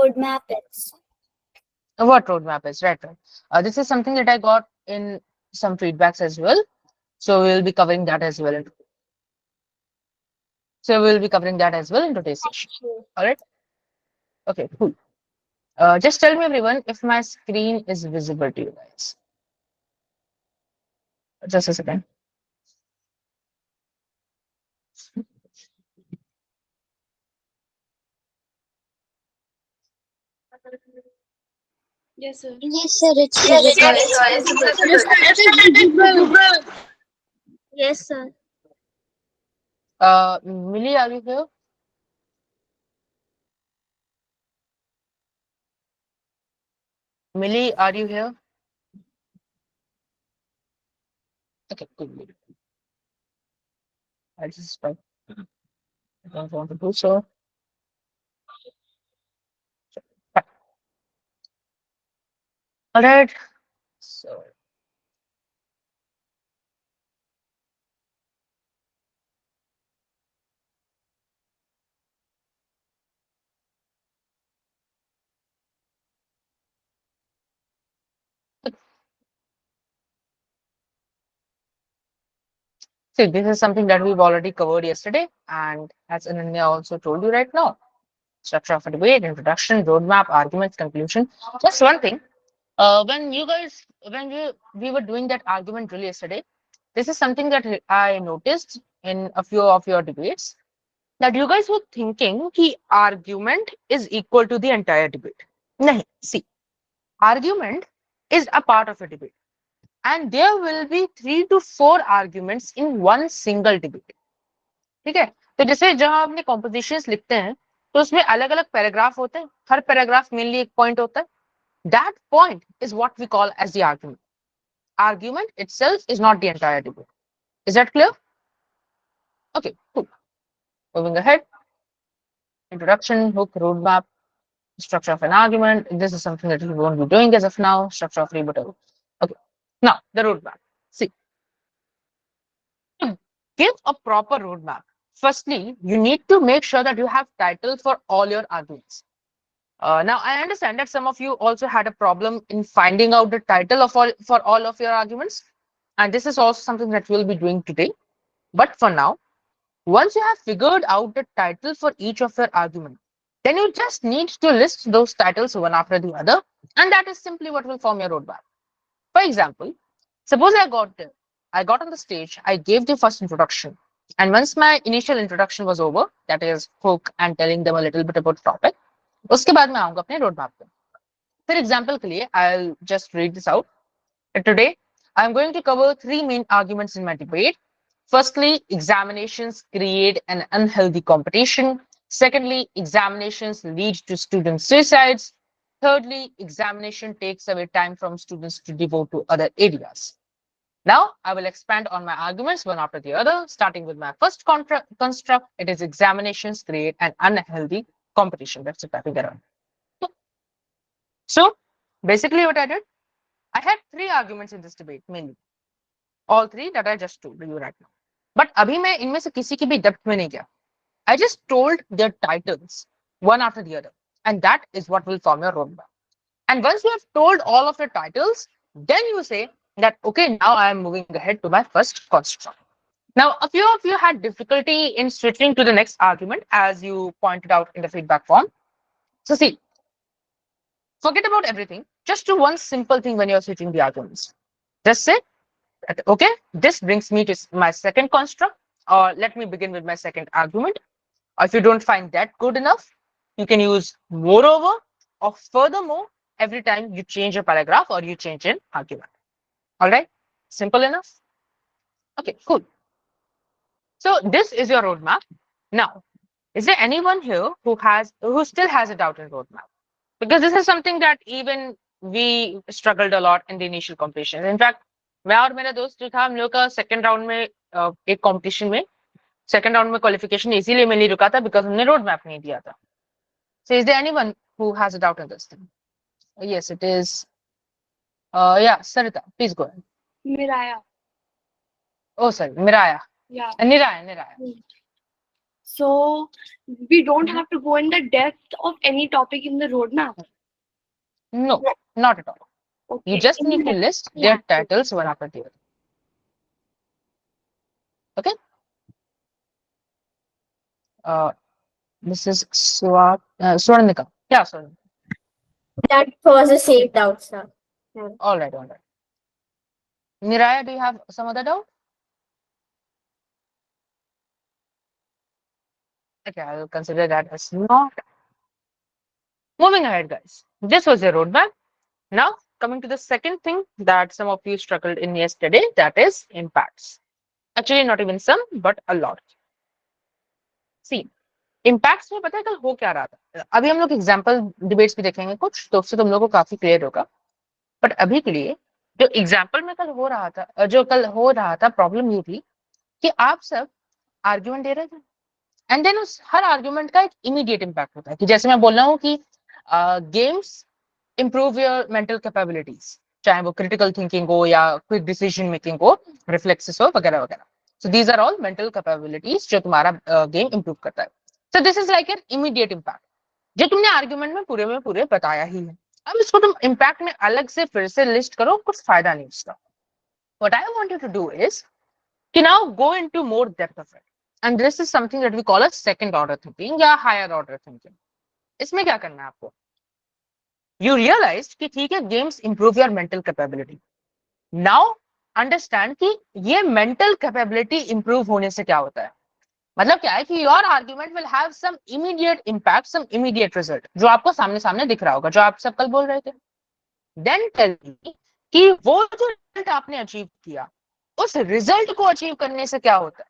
roadmap is. What roadmap is, right? This is something that I got in some feedbacks as well. So we'll be covering that as well. So we'll be covering that as well in today's session. All right. Okay, cool. Just tell me, everyone, if my screen is visible to you guys. Just a second. Yes, sir. Yes, sir, it's Yes, sir, visible. it's visible. Yes, sir. Yes, sir. Millie, are you here? Millie, are you here? Okay, cool. I just stop. I don't want to do so. All right. So see, this is something that we've already covered yesterday, and as Ananya also told you right now, structure of a debate, introduction, roadmap, arguments, conclusion. Just one thing. When you guys, when we were doing that argument drill yesterday, this is something that I noticed in a few of your debates that you guys were thinking कि argument is equal to the entire debate. नहीं, see, argument is a part of a debate, and there will be 3 to 4 arguments in one single debate. ठीक है? तो जैसे जहां आपने compositions लिखते हैं तो उसमें अलग अलग पैराग्राफ होते हैं, हर पैराग्राफ मेनली एक पॉइंट होता है. That point is what we call as the argument. Argument itself is not the entire debate. Is that clear? Okay, cool. Moving ahead. Introduction, hook, roadmap, structure of an argument. This is something that we won't be doing as of now. Structure of rebuttal. Okay. Now, the roadmap. See, to give a proper roadmap, firstly, you need to make sure that you have title for all your arguments. Now, I understand that some of you also had a problem in finding out the title of all for all of your arguments. And this is also something that we'll be doing today. But for now, once you have figured out the title for each of your argument, then you just need to list those titles one after the other, and that is simply what will form your roadmap. For example, suppose I got on the stage, I gave the first introduction, and once my initial introduction was over, that is hook and telling them a little bit about the topic, उसके बाद मैं आऊंगा अपने roadmap पे. For example के लिए, I'll just read this out. Today, I'm going to cover 3 main arguments in my debate. Firstly, examinations create an unhealthy competition. Secondly, examinations lead to student suicides. Thirdly, examination takes away time from students to devote to other areas. Now, I will expand on my arguments one after the other, starting with my first construct. It is examinations create an unhealthy competition. That's the topic around. So, basically what I did, I had 3 arguments in this debate mainly. All 3 that I just told you right now. But अभी मैं इनमें से किसी की भी depth में नहीं गया. I just told their titles one after the other, and that is what will form your roadmap. And once you have told all of your titles, then you say that okay, now I am moving ahead to my first construct. Now, a few of you had difficulty in switching to the next argument, as you pointed out in the feedback form. So see, forget about everything. Just do one simple thing when you're switching the arguments. Just say, okay, this brings me to my second construct, or let me begin with my second argument. Or if you don't find that good enough, you can use moreover or furthermore every time you change a paragraph or you change an argument. All right, simple enough. Okay, cool. So this is your roadmap. Now, is there anyone here who still has a doubt in roadmap? Because this is something that even we struggled a lot in the initial competition. In fact, मैं और मेरा दोस्त जो था हम लोग का second round में एक कंपटीशन में सेकंड राउंड में क्वालिफिकेशन इसीलिए मैं नहीं रुका था बिकॉज हमने रोड मैप नहीं दिया था. So is there anyone who has a doubt on this thing? Yes, it is. Yeah, Sarita, please go ahead. Miraya. Oh, sorry, Miraya. Yeah. Niraya. So we don't Mhm. have to go in the depth of any topic in the roadmap. No, not at all. You Okay. just need to list their titles one after the other. Okay. Uh, this is Swarnika. Yeah, sorry. That was a safe doubt, sir. Yeah. All right, all right. Niraya, do you have some other doubt? Okay, I'll consider that as not. Moving ahead, guys. This was a roadmap. Now, coming to the second thing that some of you struggled in yesterday, that is impacts. Actually, not even some, but a lot. See, impacts में पता है कल हो क्या रहा था अभी हम लोग एग्जांपल डिबेट्स भी देखेंगे कुछ तो उससे तुम लोगों को काफी क्लियर होगा बट अभी के लिए जो एग्जांपल में कल हो रहा था जो कल हो रहा था प्रॉब्लम ये थी कि आप सब आर्ग्यूमेंट दे रहे थे एंड देन उस हर आर्ग्यूमेंट का एक इमीडिएट इम्पैक्ट होता है कि जैसे मैं बोल रहा हूँ कि games improve your mental capabilities चाहे वो क्रिटिकल थिंकिंग हो या क्विक डिसीजन मेकिंग हो रिफ्लेक्सेस हो वगैरह वगैरह so these are all mental capabilities जो तुम्हारा गेम इंप्रूव करता है so this is like an immediate impact जो तुमने आर्ग्यूमेंट में पूरे बताया ही है अब इसको तुम इम्पैक्ट में अलग से फिर से लिस्ट करो कुछ फायदा नहीं उसका what I want you to do is कि now go into more depth of it and this is something that we call a second order thinking या higher order thinking इसमें क्या करना है आपको you realize कि ठीक है games improve your mental capability now understand कि ये mental capability improve होने से क्या होता है मतलब क्या है कि your argument will have some immediate impact some immediate result जो आपको सामने सामने दिख रहा होगा जो आप सब कल बोल रहे थे then tell me कि वो जो रिजल्ट आपने अचीव किया उस रिजल्ट को अचीव करने से क्या होता है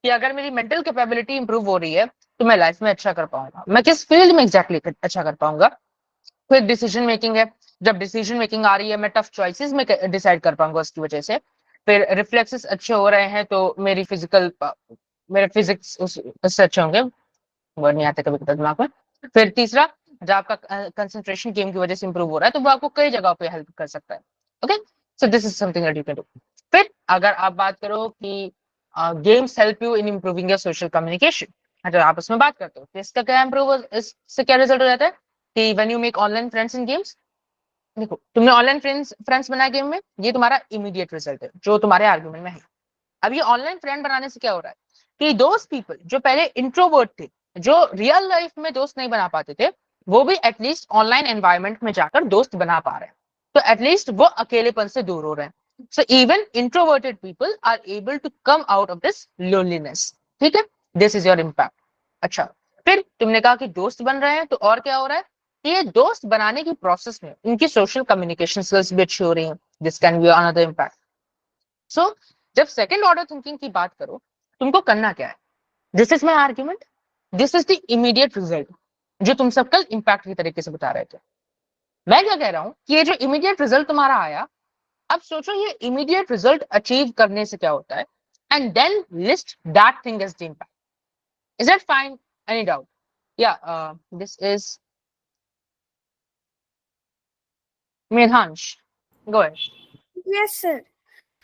कि अगर मेरी मेंटल कैपेबिलिटी इंप्रूव हो रही है तो मैं लाइफ में अच्छा कर पाऊंगा मैं किस फील्ड में एग्जैक्टली अच्छा कर पाऊंगा क्विक डिसीजन मेकिंग है जब डिसीजन मेकिंग आ रही है मैं टफ चॉइसेस में डिसाइड कर पाऊंगा उसकी वजह से फिर रिफ्लेक्सेस अच्छे हो रहे हैं तो मेरे फिजिक्स उससे अच्छे होंगे वर्ड नहीं आते कभी कभी दिमाग में फिर तीसरा जब आपका कंसंट्रेशन गेम की वजह से इंप्रूव हो रहा है तो वो आपको कई जगह पे हेल्प कर सकता है okay so this is something that you can do फिर अगर आप बात करो कि games help you in improving your social communication अगर आप उसमें बात करते हो तो इसका क्या इम्प्रूव इससे क्या रिजल्ट हो जाता है कि when you make online friends in games देखो तुमने ऑनलाइन फ्रेंड्स बनाया गेम में ये तुम्हारा इमीडिएट रिजल्ट है जो तुम्हारे आर्ग्यूमेंट में है अब ये ऑनलाइन फ्रेंड बनाने से क्या हो रहा है कि दोस्त पीपल जो पहले इंट्रोवर्ट थे जो रियल लाइफ में दोस्त नहीं बना पाते थे वो भी एटलीस्ट ऑनलाइन एनवायरमेंट में जाकर दोस्त बना पा रहे हैं तो एटलीस्ट वो अकेलेपन से दूर हो रहे हैं so even introverted people are able to come out of this loneliness ठीक है दिस इज योर इम्पैक्ट अच्छा फिर तुमने कहा कि दोस्त बन रहे हैं तो और क्या हो रहा है कि ये दोस्त बनाने की प्रोसेस में इनकी सोशल कम्युनिकेशन स्किल्स भी अच्छी हो रही है this can be another impact so जब सेकेंड ऑर्डर थिंकिंग की बात करो तुमको करना क्या है this is my argument this is the immediate result जो तुम सब कल इम्पैक्ट की तरीके से बता रहे थे मैं क्या कह रहा हूं कि ये जो इमीडिएट रिजल्ट तुम्हारा आया अब सोचो ये इमीडिएट रिजल्ट अचीव करने से क्या होता है and then list that thing as the impact is that fine any doubt या this is Medhansh go ahead Yes, sir.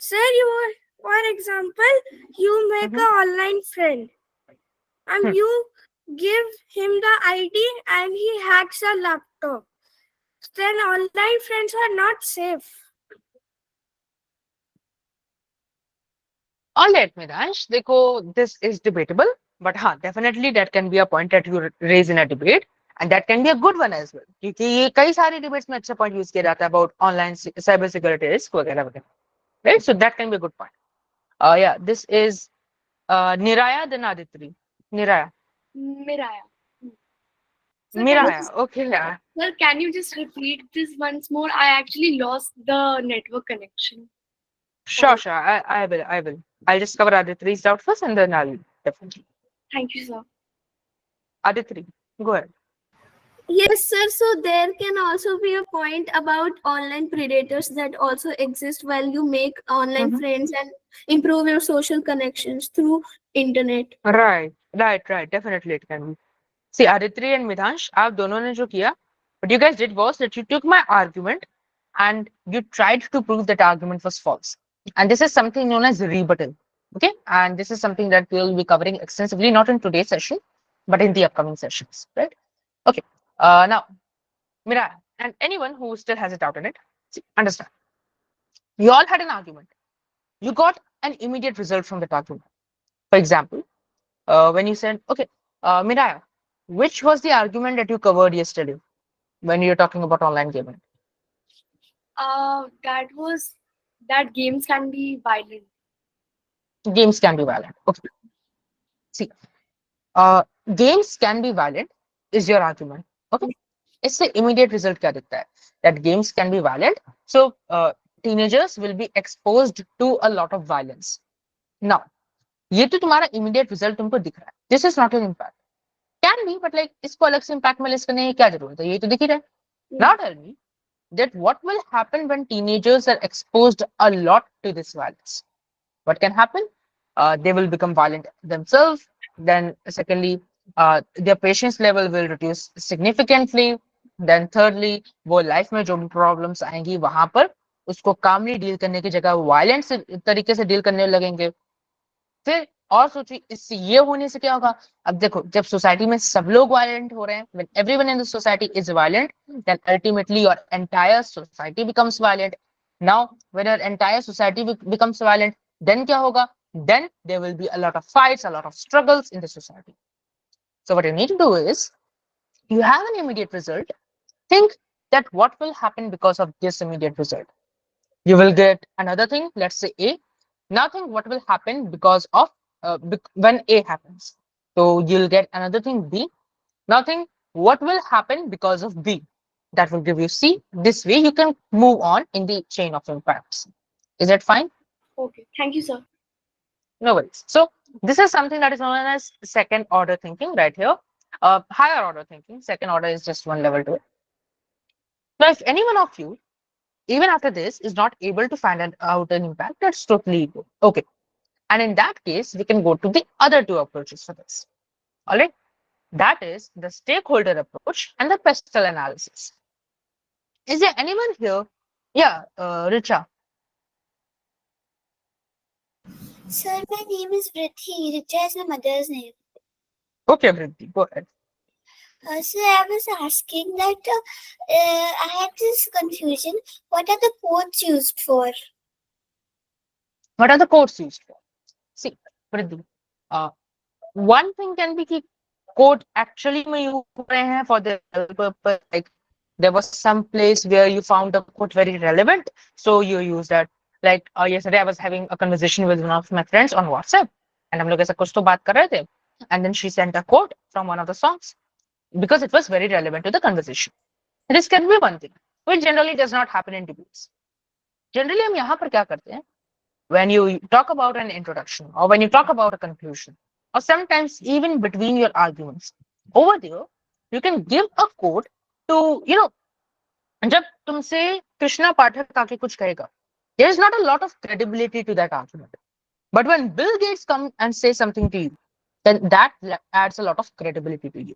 Sir, for example, you make Mhm. an online friend and you give him the ID and he hacks a laptop. Then online friends are not safe. All right, Miransh, देखो, this is debatable, but हाँ, definitely that can be a point that you raise in a debate, and that can be a good one as well. क्योंकि ये कई सारी debates में अच्छा point use किया जाता है about online cyber security risk वगैरह वगैरह, right? So that can be a good point. Yeah, this is Niraya then Aditri. Niraya. Miraya. Sir, Miraya. Okay, yeah. sir, can you just repeat this once more? I actually lost the network connection. Sure, sure. I will. I will. I'll just cover Aditri's doubt first, and then I'll definitely. Thank you, sir. Aditri, go ahead. Yes, sir. So there can also be a point about online predators that also exist while you make online Mhm. friends and improve your social connections through internet. Right, right, right. Definitely it can be. See, Aditri and Midhansh, आप दोनों ने जो किया, what you guys did was that you took my argument and you tried to prove that argument was false. And this is something known as rebuttal. Okay, and this is something that we'll be covering extensively, not in today's session, but in the upcoming sessions, right? Okay, now, Mira, and anyone who still has a doubt in it, see, understand. You all had an argument. You got an immediate result from that argument. For example, when you said, okay, Miraya, which was the argument that you covered yesterday when you're talking about online gaming? That was that games can be violent. Games can be violent. Okay, see, uh, games can be violent is your argument. Okay, इससे immediate result क्या दिखता है? That games can be violent. So teenagers will be exposed to a lot of violence. Now, ये तो तुम्हारा immediate result तुमको दिख रहा है. This is not an impact. Can be, but like इसको अलग से impact में list करने की क्या जरूरत है? ये तो दिख ही रहा है. Now tell me that what will happen when teenagers are exposed a lot to this violence? What can happen? They will become violent themselves. Then, secondly, their patience level will reduce significantly. Then, thirdly, वो life में जो भी problems आएंगी वहां पर उसको कामली deal करने की जगह वायलेंट तरीके से डील करने लगेंगे. फिर और सोचिए इससे ये होने से क्या होगा. अब देखो जब सोसाइटी में सब लोग वायलेंट हो रहे हैं, when everyone in the society is violent, then ultimately your entire society becomes violent. Now when your entire society becomes violent, then क्या होगा? Then there will be a lot of fights, a lot of struggles in the society. So what you need to do is, you have an immediate result. Think that what will happen because of this immediate result. You will get another thing, let's say A. Now think what will happen because of when A happens. So you'll get another thing B. Now think what will happen because of B. That will give you C. This way you can move on in the chain of impacts. Is that fine? Okay, thank you, sir. No worries. So this is something that is known as second order thinking right here. Higher order thinking. Second order is just one level to it. Now, if any one of you, even after this, is not able to find out an impact, that's totally good. Okay. And in that case, we can go to the other two approaches for this. All right. That is the stakeholder approach and the pestle analysis. Is there anyone here? Yeah, Richa. Sir, my name is Vrithi. Richa is my mother's name. Okay, Vritti, go ahead. Sir, I was asking that I had this confusion. What are the codes used for? What are the codes used for? See, Vritti, uh, one thing can be कि code actually में use हो रहे हैं for the purpose. Like there was some place where you found a code very relevant, so you use that. Like yesterday, I was having a conversation with one of my friends on WhatsApp, and हम लोग ऐसा कुछ तो बात कर रहे थे, and then she sent a quote from one of the songs because it was very relevant to the conversation. This can be one thing, which generally does not happen in debates. Generally, हम यहाँ पर क्या करते हैं? When you talk about an introduction or when you talk about a conclusion, or sometimes even between your arguments, over there, you can give a quote to, जब तुमसे कृष्णा पाठक आके कुछ कहेगा, there is not a lot of credibility to that argument. But when Bill Gates come and say something to you, then that adds a lot of credibility to you.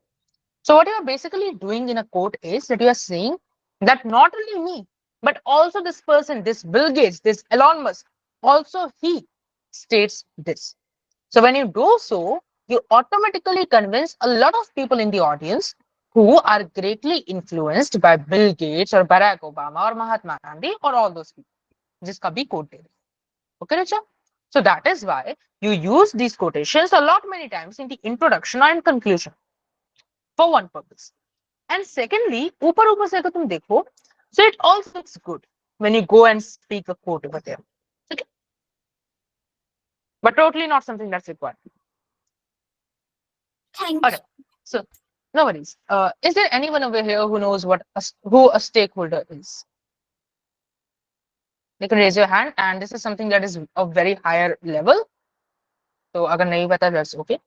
So what you are basically doing in a quote is that you are saying that not only me, but also this person, this Bill Gates, this Elon Musk, also he states this. So when you do so, you automatically convince a lot of people in the audience who are greatly influenced by Bill Gates or Barack Obama or Mahatma Gandhi or all those people. जिसका भी quote दे रहे. Okay, Richa? So that is why you use these quotations a lot many times in the introduction or in conclusion for one purpose. And secondly, ऊपर ऊपर से अगर तुम देखो, so it also looks good when you go and speak a quote over there. Okay. But totally not something that's required. Thank Okay. So no worries. Is there anyone over here who knows who a stakeholder is? You can raise your hand, and this is something that is of very higher level. So अगर नहीं पता, that's okay.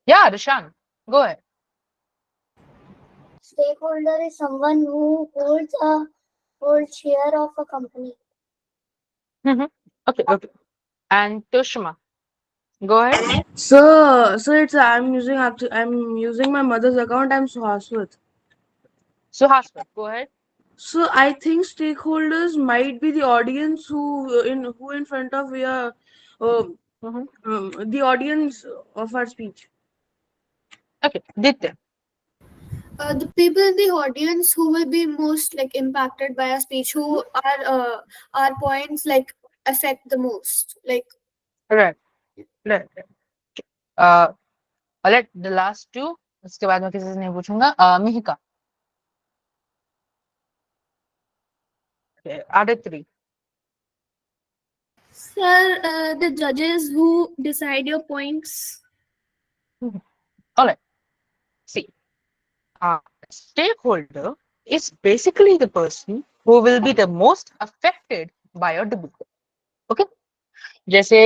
Yeah, Rishan, go ahead. Stakeholder is someone who holds share of a company. Okay, okay. And Toshima, go ahead. So it's I'm using my mother's account. I'm Suhaswat. Suhaswat, go ahead. So I think stakeholders might be the audience who in front of we are The audience of our speech. Okay, Ditya. The people in the audience who will be most like impacted by a speech, who are our points like affect the most. Like Right. Right. Uh, let the last two. उसके बाद मैं किसी से नहीं पूछूंगा. Mihika. Okay. Aditri. sir, the judges who decide your points. All right. See, stakeholder is basically the person who will be the most affected by your debate. Okay. जैसे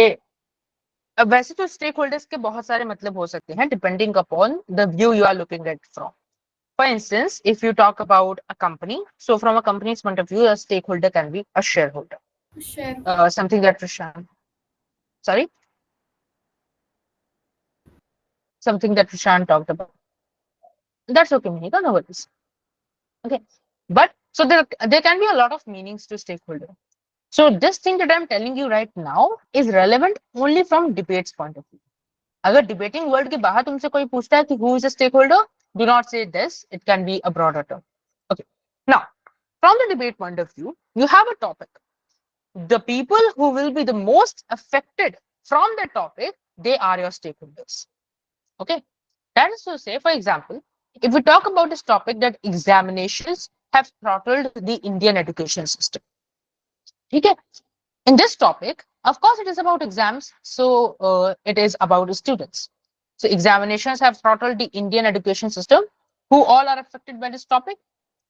वैसे तो स्टेक होल्डर्स के बहुत सारे मतलब हो सकते हैं depending upon the view you are looking at from. For instance, if you talk about a company, so from a company's point of view, a stakeholder can be a shareholder. Share. Something that Prashant, sorry, something that Prashant talked about. That's okay, Monica, no worries. Okay, but so there can be a lot of meanings to stakeholder. So this thing that I'm telling you right now is relevant only from debates point of view. अगर debating world के बाहर तुमसे कोई पूछता है कि who is a stakeholder, do not say this, it can be a broader term. Okay, now from the debate point of view, you have a topic. The people who will be the most affected from the topic, they are your stakeholders. Okay, that is to say, for example, if we talk about this topic that examinations have throttled the Indian education system. Okay, in this topic, of course, it is about exams, so it is about students. So examinations have throttled the Indian education system. Who all are affected by this topic?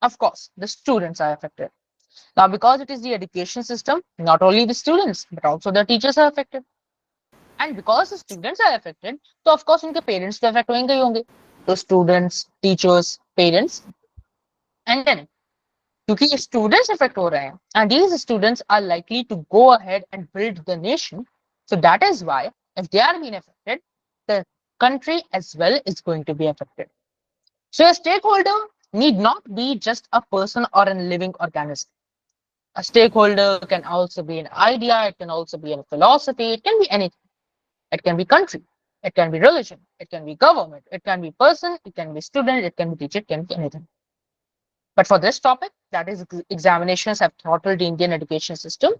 Of course, the students are affected. Now, because it is the education system, not only the students, but also the teachers are affected. And because the students are affected, so of course, उनके parents तो affect होंगे ही होंगे. So students, teachers, parents, and then क्योंकि students affect हो रहे हैं, and these students are likely to go ahead and build the nation. So that is why if they are being affected, the country as well is going to be affected. So a stakeholder need not be just a person or a living organism. A stakeholder can also be an idea, it can also be a philosophy, it can be anything. It can be country, it can be religion, it can be government, it can be person, it can be student, it can be teacher, it can be anything. But for this topic, that is examinations have throttled the Indian education system,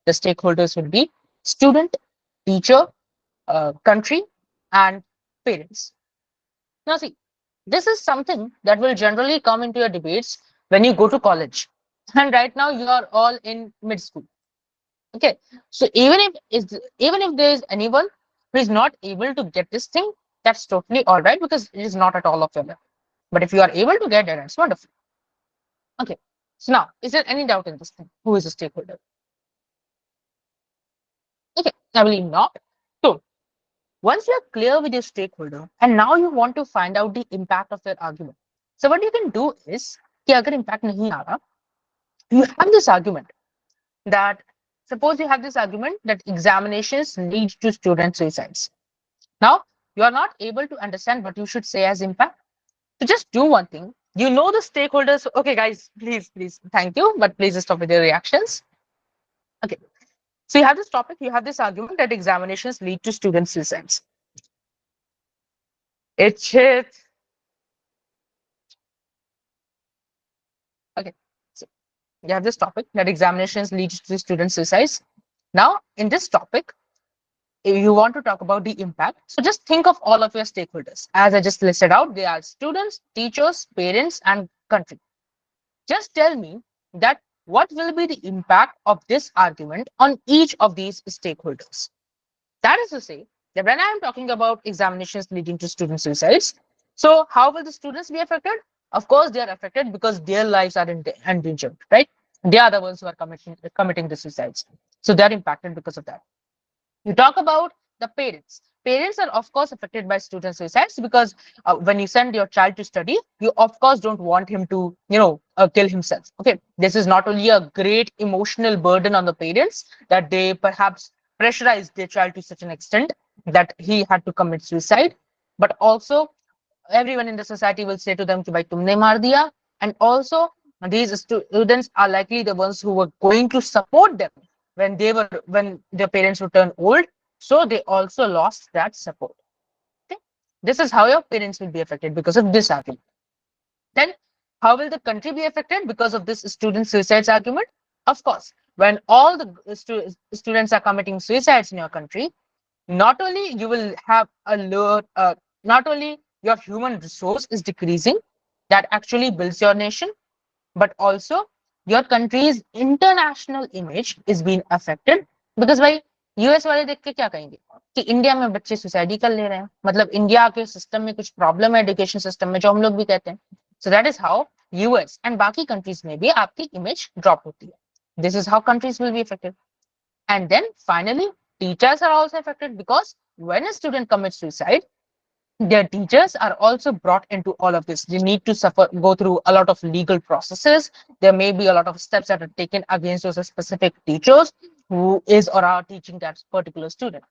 the stakeholders will be student, teacher, country, and parents. Now see, this is something that will generally come into your debates when you go to college. And right now you are all in mid school. Okay, so even if there is anyone who is not able to get this thing, that's totally all right because it is not at all of your level. But if you are able to get it, it's wonderful. Okay, so now, is there any doubt in this thing? Who is a stakeholder? Okay, I believe not. So, once you are clear with your stakeholder, and now you want to find out the impact of their argument. So, what you can do is, कि अगर impact नहीं आ रहा, you have this argument that, suppose you have this argument that examinations lead to student suicides. Now, you are not able to understand what you should say as impact. So just do one thing. You know the stakeholders. Okay, guys, please, thank you, but please stop with your reactions. Okay, so you have this topic, you have this argument that examinations lead to student suicides. It's it. Okay, so you have this topic that examinations lead to student suicides. Now, in this topic, if you want to talk about the impact, so just think of all of your stakeholders. As I just listed out, they are students, teachers, parents, and country. Just tell me that what will be the impact of this argument on each of these stakeholders. That is to say, that when I am talking about examinations leading to student suicides, so how will the students be affected? Of course, they are affected because their lives are endangered, right? They are the ones who are committing the suicides. So they are impacted because of that. You talk about the parents. Parents are, of course, affected by student suicides because when you send your child to study, you, of course, don't want him to, kill himself. Okay. This is not only a great emotional burden on the parents that they perhaps pressurize their child to such an extent that he had to commit suicide, but also everyone in the society will say to them, Ki, bhai, tumne maar diya. And also, these students are likely the ones who were going to support them when their parents would turn old, So they also lost that support. Okay? This is how your parents will be affected because of this argument. Then, how will the country be affected because of this student suicides argument? Of course, when all the students are committing suicides in your country, not only you will have a lower, not only your human resource is decreasing, that actually builds your nation, but also your country's international image is being affected because भाई US वाले देख के क्या कहेंगे कि India में बच्चे suicide ही कर ले रहे हैं मतलब इंडिया के सिस्टम में कुछ प्रॉब्लम है एजुकेशन सिस्टम में जो हम लोग भी कहते हैं so that is how US and बाकी कंट्रीज में भी आपकी इमेज ड्रॉप होती है this is how countries will be affected and then finally teachers are also affected because when a student commits suicide their teachers are also brought into all of this. They need to go through a lot of legal processes. There may be a lot of steps that are taken against those specific teachers who is or are teaching that particular student.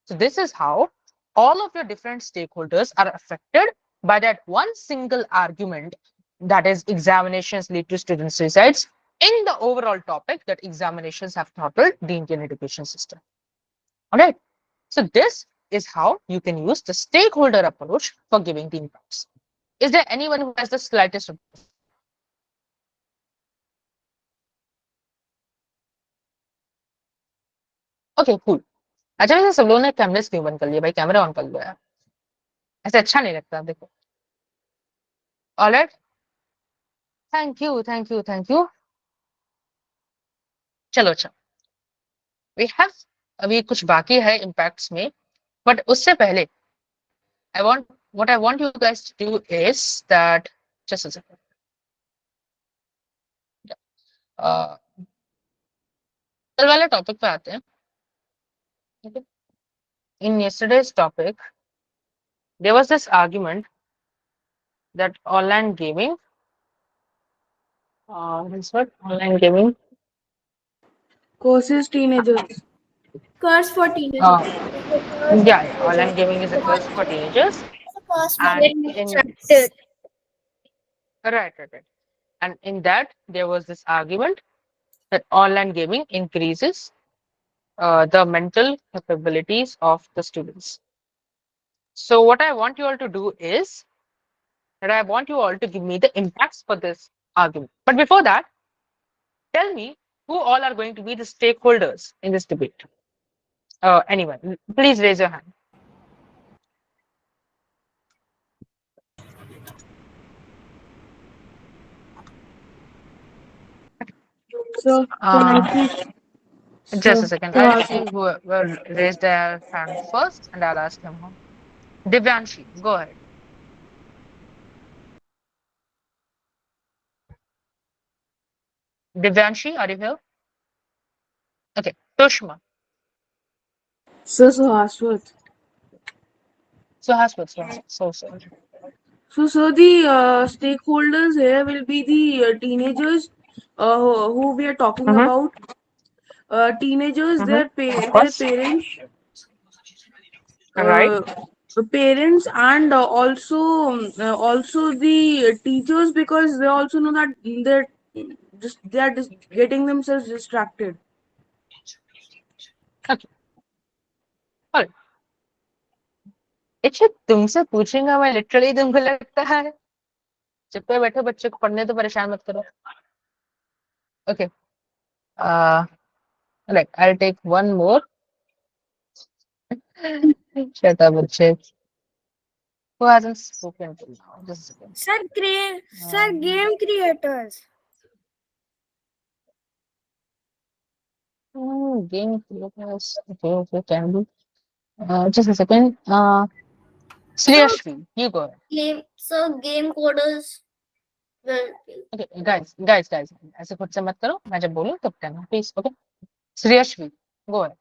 So this is how all of your different stakeholders are affected by that one single argument that is examinations lead to student suicides in the overall topic that examinations have throttled the Indian education system. All right. So this is how you can use the stakeholder approach for giving the impacts. Is there anyone who has the slightest of this? Okay, cool. अच्छा वैसे सब लोगों ने कैमरे क्यों बंद कर लिया भाई कैमरा ऑन कर लो यार ऐसे अच्छा नहीं लगता देखो alright thank you thank you thank you चलो अच्छा वी हैव अभी कुछ बाकी है इम्पैक्ट्स में बट उससे पहले I want what I want you guys to do is that just a second. Uh, कल वाले टॉपिक पे आते हैं. Okay. In yesterday's topic, there was this argument that online gaming, this what online gaming, Causes teenagers. Curse for teenagers. yeah, online gaming is a curse for teenagers, and Getting in distracted. right, and in that there was this argument that online gaming increases the mental capabilities of the students. So what I want you all to do is that I want you all to give me the impacts for this argument. But before that, tell me who all are going to be the stakeholders in this debate. Anyone, please raise your hand. So can I speak? Just So a second. I'll Suhas. see who will raise their hand first, and I'll ask them. Divyanshi, go ahead. Divyanshi, are you here? Okay. Tushma. So Suhaswat. Suhaswat. So sorry. So the stakeholders here will be the teenagers who we are talking Mm-hmm. about. Teenagers, Of their course. parents, All right. uh, and also the teachers because they also know that they are just getting themselves distracted. Okay. All right. अच्छा तुमसे पूछूंगा मैं literally तुमको लगता है चुप पे बैठो बच्चे को पढ़ने तो परेशान मत करो okay like I'll take one more shut up बच्चे who hasn't spoken till now just a second Sir, game creators. game creators okay can be just a second Sriyashri you go ahead. Game coders will. Okay guys ऐसे खुद से मत करो मैं जब बोलूं तब कहना please okay Sriyashri go ahead.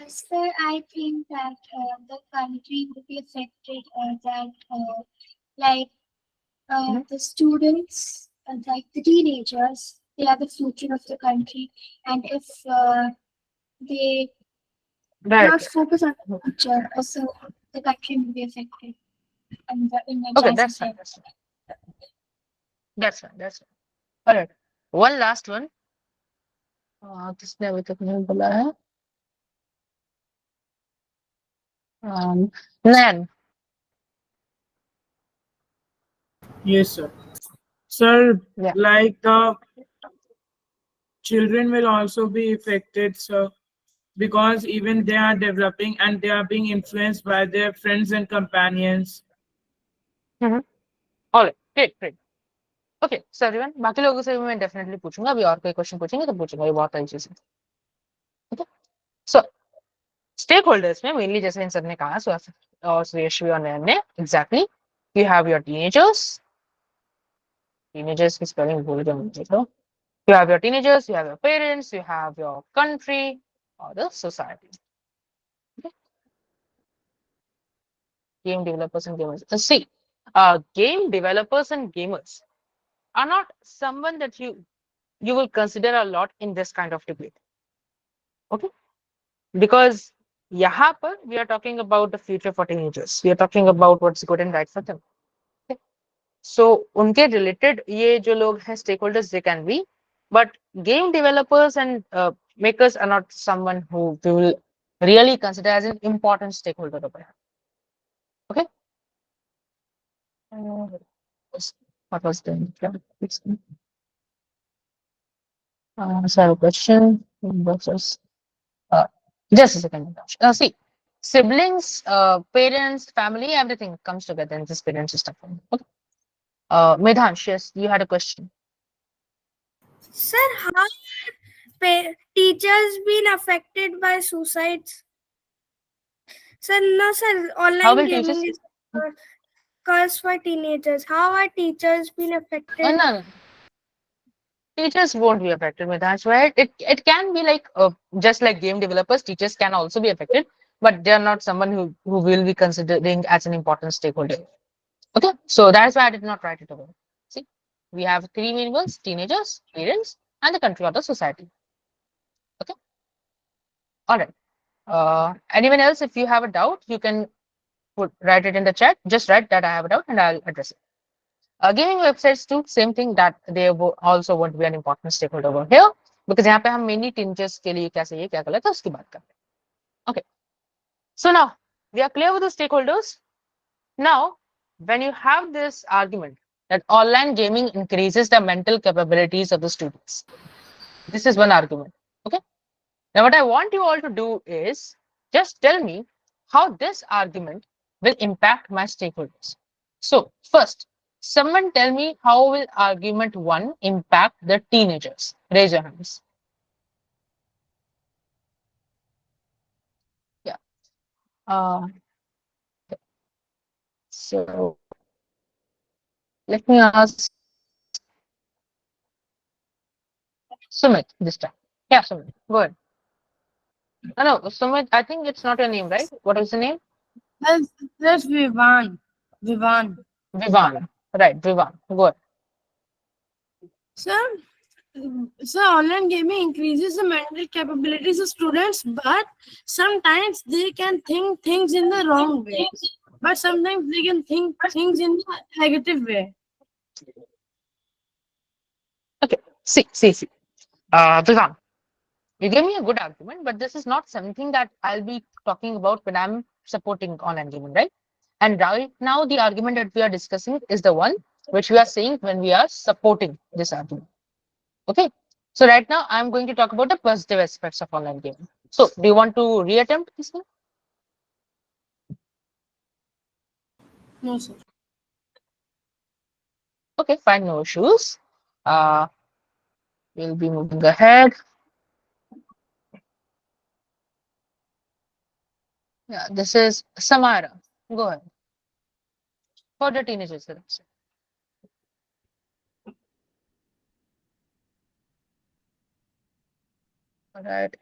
Sir, I think that the country would be affected, like the students, like the teenagers, they are the future of the country, and if they Right. not focus on the future, also the country will be affected. And in the Okay, that's fine. That's fine. All right. One last one. किसने अभी तक नहीं बोला है Nan, Yes, sir. Sir, yeah. like the children will also be affected, sir, because even they are developing and they are being influenced by their friends and companions. Mm-hmm. All right, great, great. Okay sir everyone बाकी लोगों से भी मैं definitely पूछूंगा अभी और कोई question पूछेंगे तो पूछूंगा ये बहुत सारी चीजें ओके सो स्टेक होल्डर्स में मेनली जैसे इन सर ने कहा और सुयशवी और नयन ने exactly you have your teenagers की स्पेलिंग भूल गया मुझे तो you have your teenagers, you have your parents, you have your country or the society. Okay? Game developers and gamers. See, game developers and gamers are not someone that you will consider a lot in this kind of debate. Okay? Because यहाँ पर we are talking about the future for teenagers. We are talking about what's good and right for them. Okay? So उनके related ये जो लोग हैं stakeholders they can be, but game developers and makers are not someone who we will really consider as an important stakeholder over here. Okay. What was the so I have a question versus just a second. See, siblings, parents, family, everything comes together in this parent system. Okay. Medhansh, yes, you had a question. Sir, how teachers been affected by suicides? Sir, no, sir. How Online will gaming teachers? is a curse for teenagers. How are teachers been affected? No, teachers won't be affected with that, right? It can be like just like game developers, teachers can also be affected, but they are not someone who will be considering as an important stakeholder. Okay, so that's why I did not write it over. See, we have three main ones: teenagers, parents, and the country or the society. Okay, all right. Anyone else, if you have a doubt, you can write it in the chat. Just write that I have a doubt, and I'll address it. Gaming websites too, same thing that they also want to be an important stakeholder over here because यहाँ पे हम mainly teenagers के लिए क्या सही है क्या गलत है उसकी बात करते हैं. Okay, so now we are clear with the stakeholders. Now, when you have this argument that online gaming increases the mental capabilities of the students, this is one argument. Okay, now what I want you all to do is just tell me how this argument will impact my stakeholders. So first, someone tell me how will argument 1 impact the teenagers? Raise your hands. Yeah. So let me ask Sumit this time. Yeah, Sumit, go ahead. No, Sumit, I think it's not your name, right? What is the name? That's Vivan. Vivan. Vivan. Right, Vivan. Go ahead. Sir, so online gaming increases the mental capabilities of students, but sometimes they can think things in the wrong way. But sometimes they can think things in the negative way. Okay, see. Vivan, you gave me a good argument, but this is not something that I'll be talking about when I'm supporting online gaming, right? And right now, the argument that we are discussing is the one which we are saying when we are supporting this argument. Okay. So right now, I'm going to talk about the positive aspects of online gaming. So do you want to reattempt this thing? No, sir. Okay, fine, no issues. We'll be moving ahead. Yeah, this is Samara. Go ahead. For the teenagers, let's say. All right.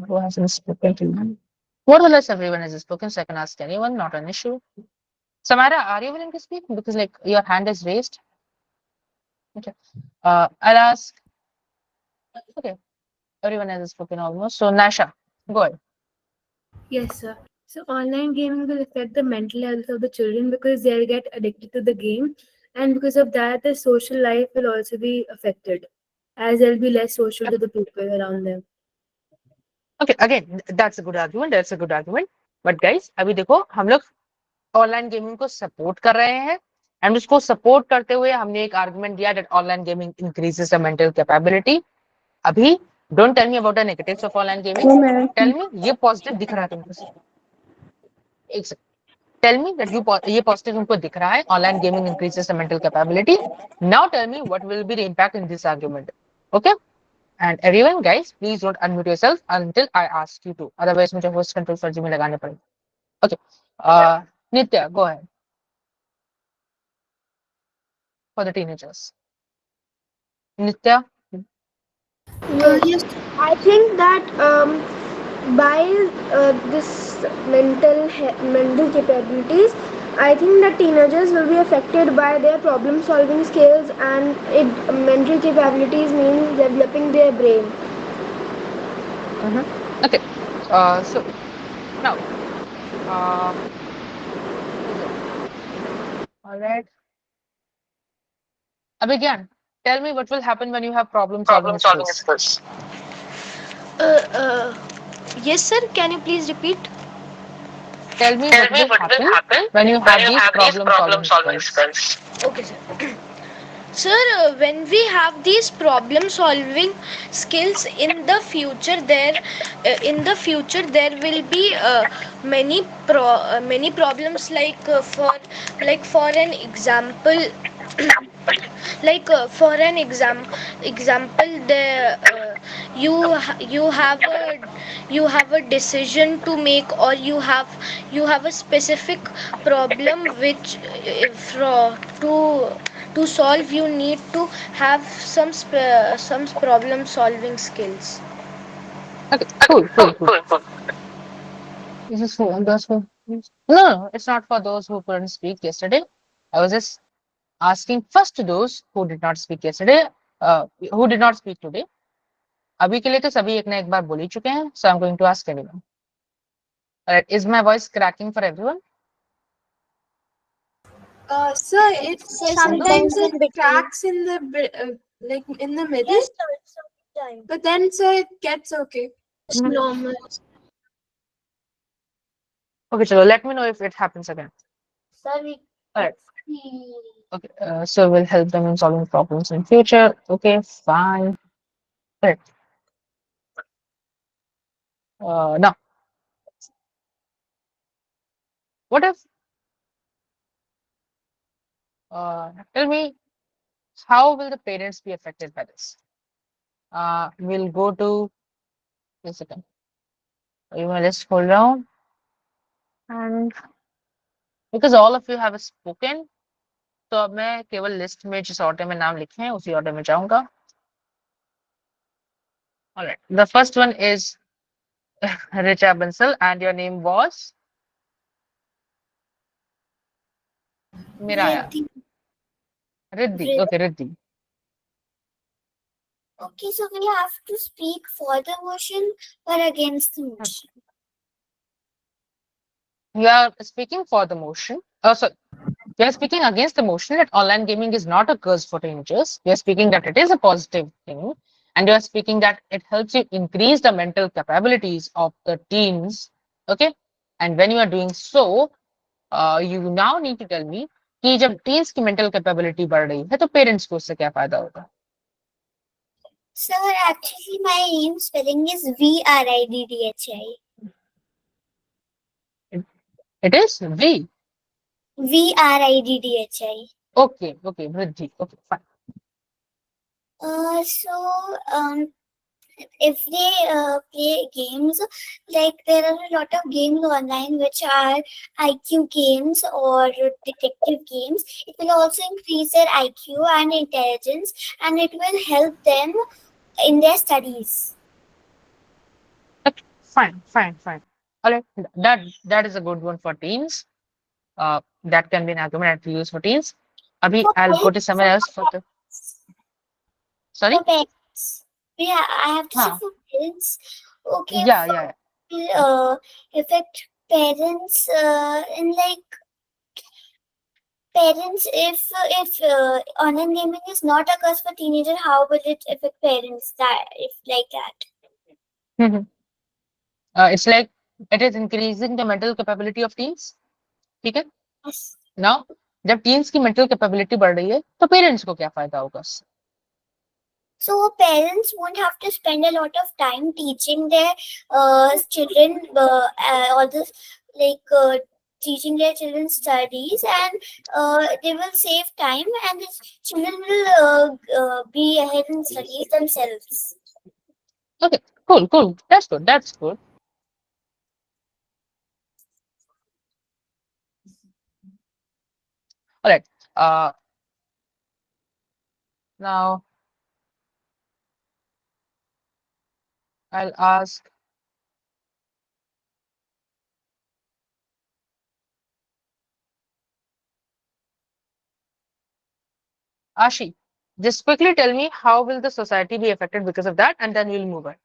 Who hasn't spoken to you? More or less everyone has spoken, so I can ask anyone, not an issue. Samara, are you willing to speak? Because like your hand is raised. Okay. I'll ask. Okay. Everyone has spoken almost. So Nasha, go ahead. Yes, sir. So online gaming will affect the mental health of the children because they'll get addicted to the game and because of that, the social life will also be affected, as they'll be less social to the people around them. Okay, again, that's a good argument. That's a good argument. But guys, अभी देखो हम लोग online gaming को support कर रहे हैं and उसको support करते हुए हमने एक आर्गुमेंट दिया that online gaming increases the mental capability. अभी don't tell me about the negatives of online gaming. Tell me ये पॉजिटिव दिख रहा है तुमको. एक सेकंड. टेल मी दैट ये पॉजिटिव तुमको दिख रहा है. Online gaming increases the mental capability. Now tell me what will be the impact in this argument. Okay. And everyone, guys, please don't unmute yourself until I ask you to. Otherwise, मुझे host control फर्जी में लगाने पड़ेंगे. Okay. Nitya, go ahead. For the teenagers. Nitya. Yes. I think that by this mental capabilities, I think that teenagers will be affected by their problem solving skills, and mental capabilities means developing their brain. Okay. So now, who's it? All right. Abhigyan, tell me what will happen when you have problem solving skills. Yes, sir. Can you please repeat? Tell me what will happen when you have these problem solving skills. Okay, sir. Sir, when we have these problem solving skills in the future, there will be many problems, for an example, the you have a decision to make, or you have a specific problem which, to solve, you need to have some problem solving skills. Okay, cool, cool, cool. This is for those who. No, it's not for those who couldn't speak yesterday. I was just asking first to those who did not speak yesterday, who did not speak today. अभी के लिए तो सभी एक ना एक बार बोल ही चुके हैं. So I'm going to ask everyone. Alright, is my voice cracking for everyone? Sir, it sometimes sometimes in it between. cracks in the like in the middle, Yes, sir, sometimes. but then sir it gets okay. It's normal. Okay, so let me know if it happens again. Sorry. Alright. Okay, so we'll help them in solving problems in future. Okay, fine. Alright. Now, what if? Tell me, how will the parents be affected by this? We'll go to. Wait a second. You may just hold down, and because all of you have spoken, तो अब मैं केवल list में जिस order में नाम लिखे हैं उसी ऑर्डर में जाऊंगा. All right. The first one is Richa Bansal, and your name was Miraya. Riddhi. Riddhi. Okay, Riddhi. Okay, so we have to speak for the motion or against the motion. You are speaking for the motion. Oh, sorry. We are speaking against the motion that online gaming is not a curse for teenagers. We are speaking that it is a positive thing. And you are speaking that it helps you increase the mental capabilities of the teens. Okay. And when you are doing so, you now need to tell me कि जब teens की mental capability बढ़ रही है तो parents को उससे क्या फायदा होगा. Sir, actually my name spelling is VRIDDHI. It is V. VRIDDHI. Okay, okay, Vriddhi. Okay, fine. If they play games, like there are a lot of games online which are IQ games or detective games, it will also increase their IQ and intelligence, and it will help them in their studies. Okay, fine, fine, fine. All right, that is a good one for teens. That can be an argument to use for teens. Abhi, I'll go to somewhere else for the. Sorry. For parents. Yeah, I have to say Huh. for parents. Okay. Yeah. Affect parents in like parents, if online gaming is not a curse for teenager, how will it affect parents that if like that? Mhm. It's like it is increasing the mental capability of teens. ठीक है Yes. Now जब teens की mental capability बढ़ रही है तो parents को क्या फायदा होगा उससे? So parents won't have to spend a lot of time teaching their children all this, like teaching their children studies, and they will save time, and the children will be ahead in studies themselves. Okay, cool, that's good. All right, now I'll ask Ashi, just quickly tell me how will the society be affected because of that, and then we'll move on.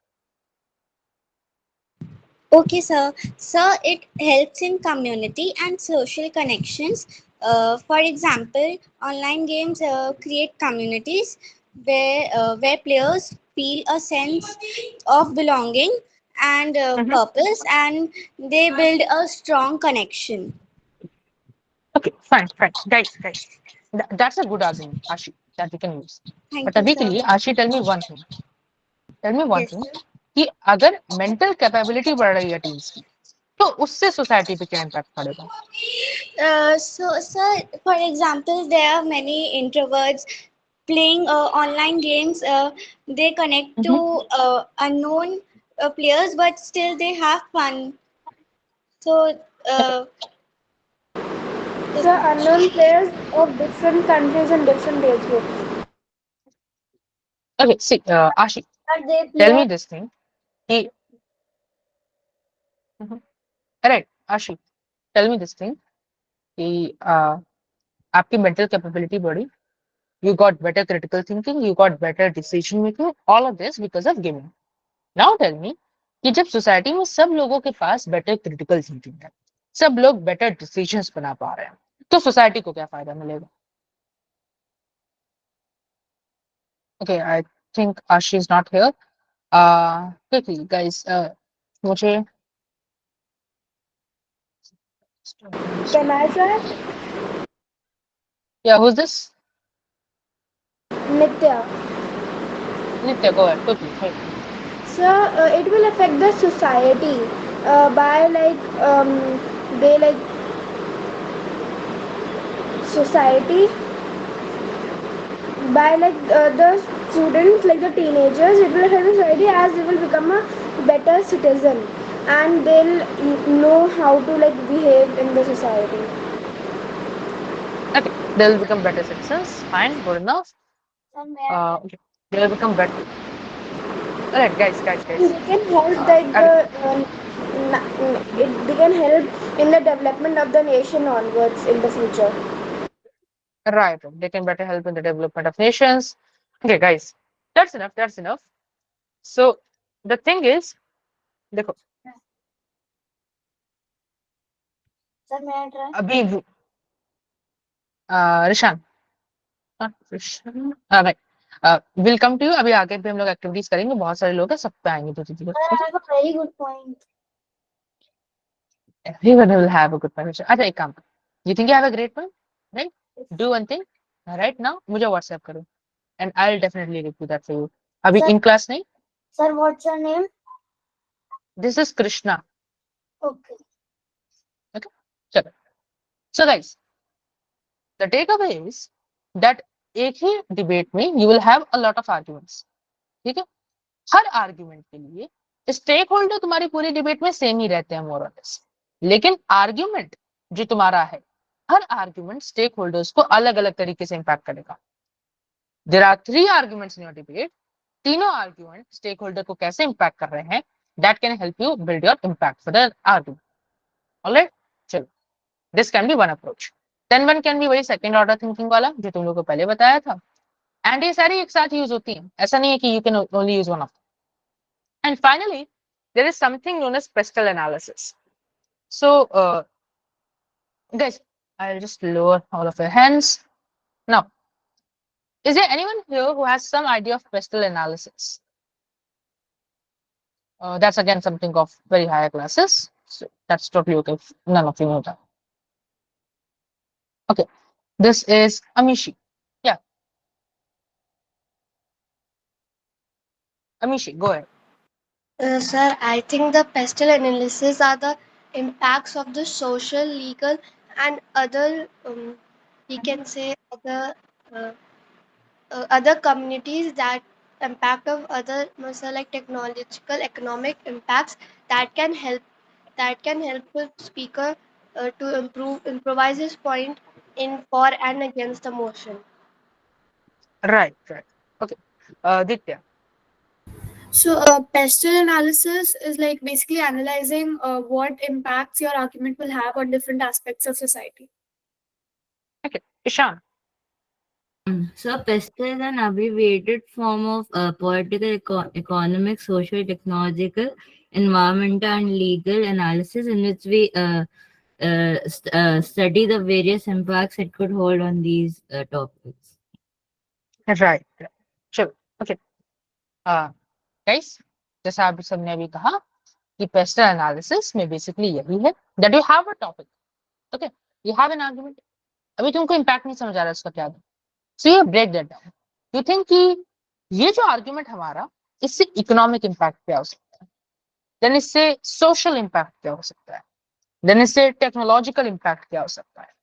Okay, sir. Sir, it helps in community and social connections. For example, online games create communities where players feel a sense of belonging and Mhm. purpose, and they build a strong connection. Okay, fine, guys, that's a good argument, Ashi, that we can use. Thank But you, अभी के sir. लिए Ashi tell me one Yes, thing sir. कि अगर mental capability बढ़ रही है teams की तो उससे सोसाइटी पे क्या इम्पैक्ट पड़ेगा? So, sir, for example, there are many introverts playing online games. They connect to Mhm. unknown players, but still they have fun. So, Okay, So unknown players of different countries and different age groups. okay, see, Ashi, But they tell play. me this thing. कि, Mhm. Right, Ashi, tell me this thing. कि आपकी mental capability बढ़ी, you got better critical thinking, you got better decision making, all of this because of gaming. Now tell me कि जब society में सब लोगों के पास बेटर क्रिटिकल थिंकिंग है, सब लोग बेटर डिसीजंस बना पा रहे हैं, तो सोसाइटी को क्या फायदा मिलेगा? Okay, I think Ashi is not here. Quickly, guys, मुझे Can I try? yeah, who's this? Nitya. Nitya, go ahead, quickly. Hey. So it will affect the society by they like society by the students like the teenagers. It will affect the society as they will become a better citizen and they'll know how to like behave in the society. Okay, they'll become better citizens. Fine, good enough. Somewhere. Okay, they'll become better. All right, And guys. they can help Okay, they can help in the development of the nation onwards in the future. right. They can better help in the development of nations. Okay, guys, that's enough. That's enough. So the thing is, देखो, Sir, may I try? अभी Rishan, right, will come to you. अभी आगे भी हम लोग activities करेंगे, बहुत सारे लोग हैं, सब पे आएंगे धीरे धीरे. I have a very good point. Everyone will have a good point. अच्छा एक काम, you think you have a great point, right? Do one thing right now, मुझे WhatsApp करो and I'll definitely review that for you. अभी Sir, in class नहीं. sir, what's your name? This is Krishna. Okay. Okay, चलो. So guys, the takeaway is that एक ही debate में you will have a lot of arguments. ठीक है, हर argument के लिए stake holder तुम्हारी पूरी डिबेट में सेम ही रहते हैं मोर और लेस, लेकिन आर्ग्यूमेंट जो तुम्हारा है, हर आर्ग्यूमेंट स्टेक होल्डर्स को अलग अलग तरीके से इंपैक्ट करेगा. There are 3 arguments in your debate. तीनों आर्ग्यूमेंट स्टेक होल्डर को कैसे इंपैक्ट कर रहे हैं, that can help you build your impact for the argument. Alright, चलो, this can be one approach. Then one can be वही second order thinking वाला जो तुम लोग को पहले बताया था, एंड ये सारी एक साथ यूज होती हैं, ऐसा नहीं है कि you can only use one of. And finally, there is something known as pestle analysis. So, guys, I'll just lower all of your hands. Now, is there anyone here who has some idea of pestle analysis? That's again something of very higher classes. So that's totally okay if none of you know that. Okay, this is Amishi. Yeah, Amishi, go ahead. Sir, I think the pestle analysis are the impacts of the social, legal, and other, we can say, uh, other communities that impact of other, like technological, economic impacts that can help the speaker to improvise his point in for and against the motion. Right, right. Okay, Ditya. So, pestle analysis is like basically analyzing what impacts your argument will have on different aspects of society. Okay, Ishan. So, PESTA is an abbreviated form of political, economic, social, technological, environmental, and legal analysis in which we study the various impacts it could hold on these topics. Right, right. Sure. Okay. Uh, guys, जैसा आप सबने अभी कहा कि pastel analysis में basically यही है that you have a topic, okay, you have an argument, अभी तुमको इम्पैक्ट नहीं समझ आ रहा उसका क्या, so you break that down, you think कि ये जो आर्ग्यूमेंट हमारा इससे इकोनॉमिक इम्पैक्ट क्या हो सकता है, देन इससे सोशल इम्पैक्ट क्या हो सकता है, देन इससे टेक्नोलॉजिकल इम्पैक्ट क्या हो सकता है,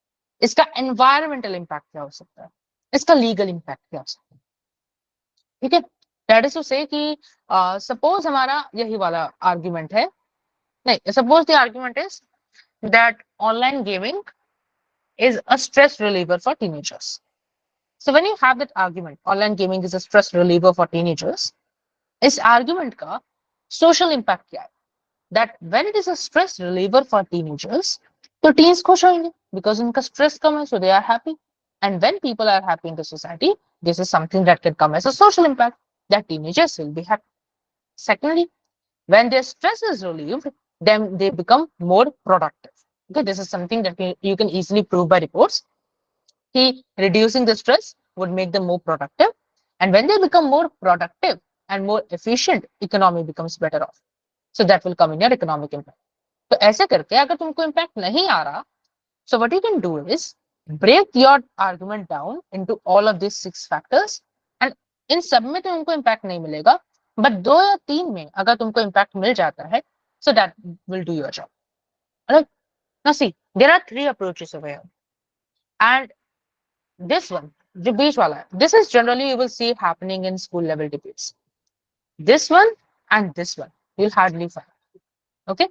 इसका एनवायरमेंटल इम्पैक्ट क्या हो सकता है, इसका लीगल इम्पैक्ट क्या हो सकता है, ठीक है। दैट इज टू से कि सपोज हमारा यही वाला आर्ग्यूमेंट है, नहीं, suppose the argument is that online gaming is a stress reliever for teenagers. So when you have that argument, online gaming is a stress reliever for teenagers, इस argument का social impact क्या है? That when it is a stress reliever for teenagers, तो teens खुश होंगे because उनका stress कम है, so they are happy. And when people are happy in the society, this is something that can come as a social impact that teenagers will be happy. Secondly, when their stress is relieved, then they become more productive. Okay, this is something that you can easily prove by reports. Reducing the stress would make them more productive. And when they become more productive and more efficient, economy becomes better off. So that will come in your economic impact. तो ऐसे करके अगर तुमको impact नहीं आ रहा, so what you can do is break your argument down into all of these 6 factors, and इन सब में तुमको impact नहीं मिलेगा, but 2 या 3 में अगर तुमको impact मिल जाता है, so that will do your job. Alright? Now see, there are 3 approaches over here, and this one, जो बीच वाला है, this is generally you will see happening in school level debates. This one and this one you'll hardly find. Okay,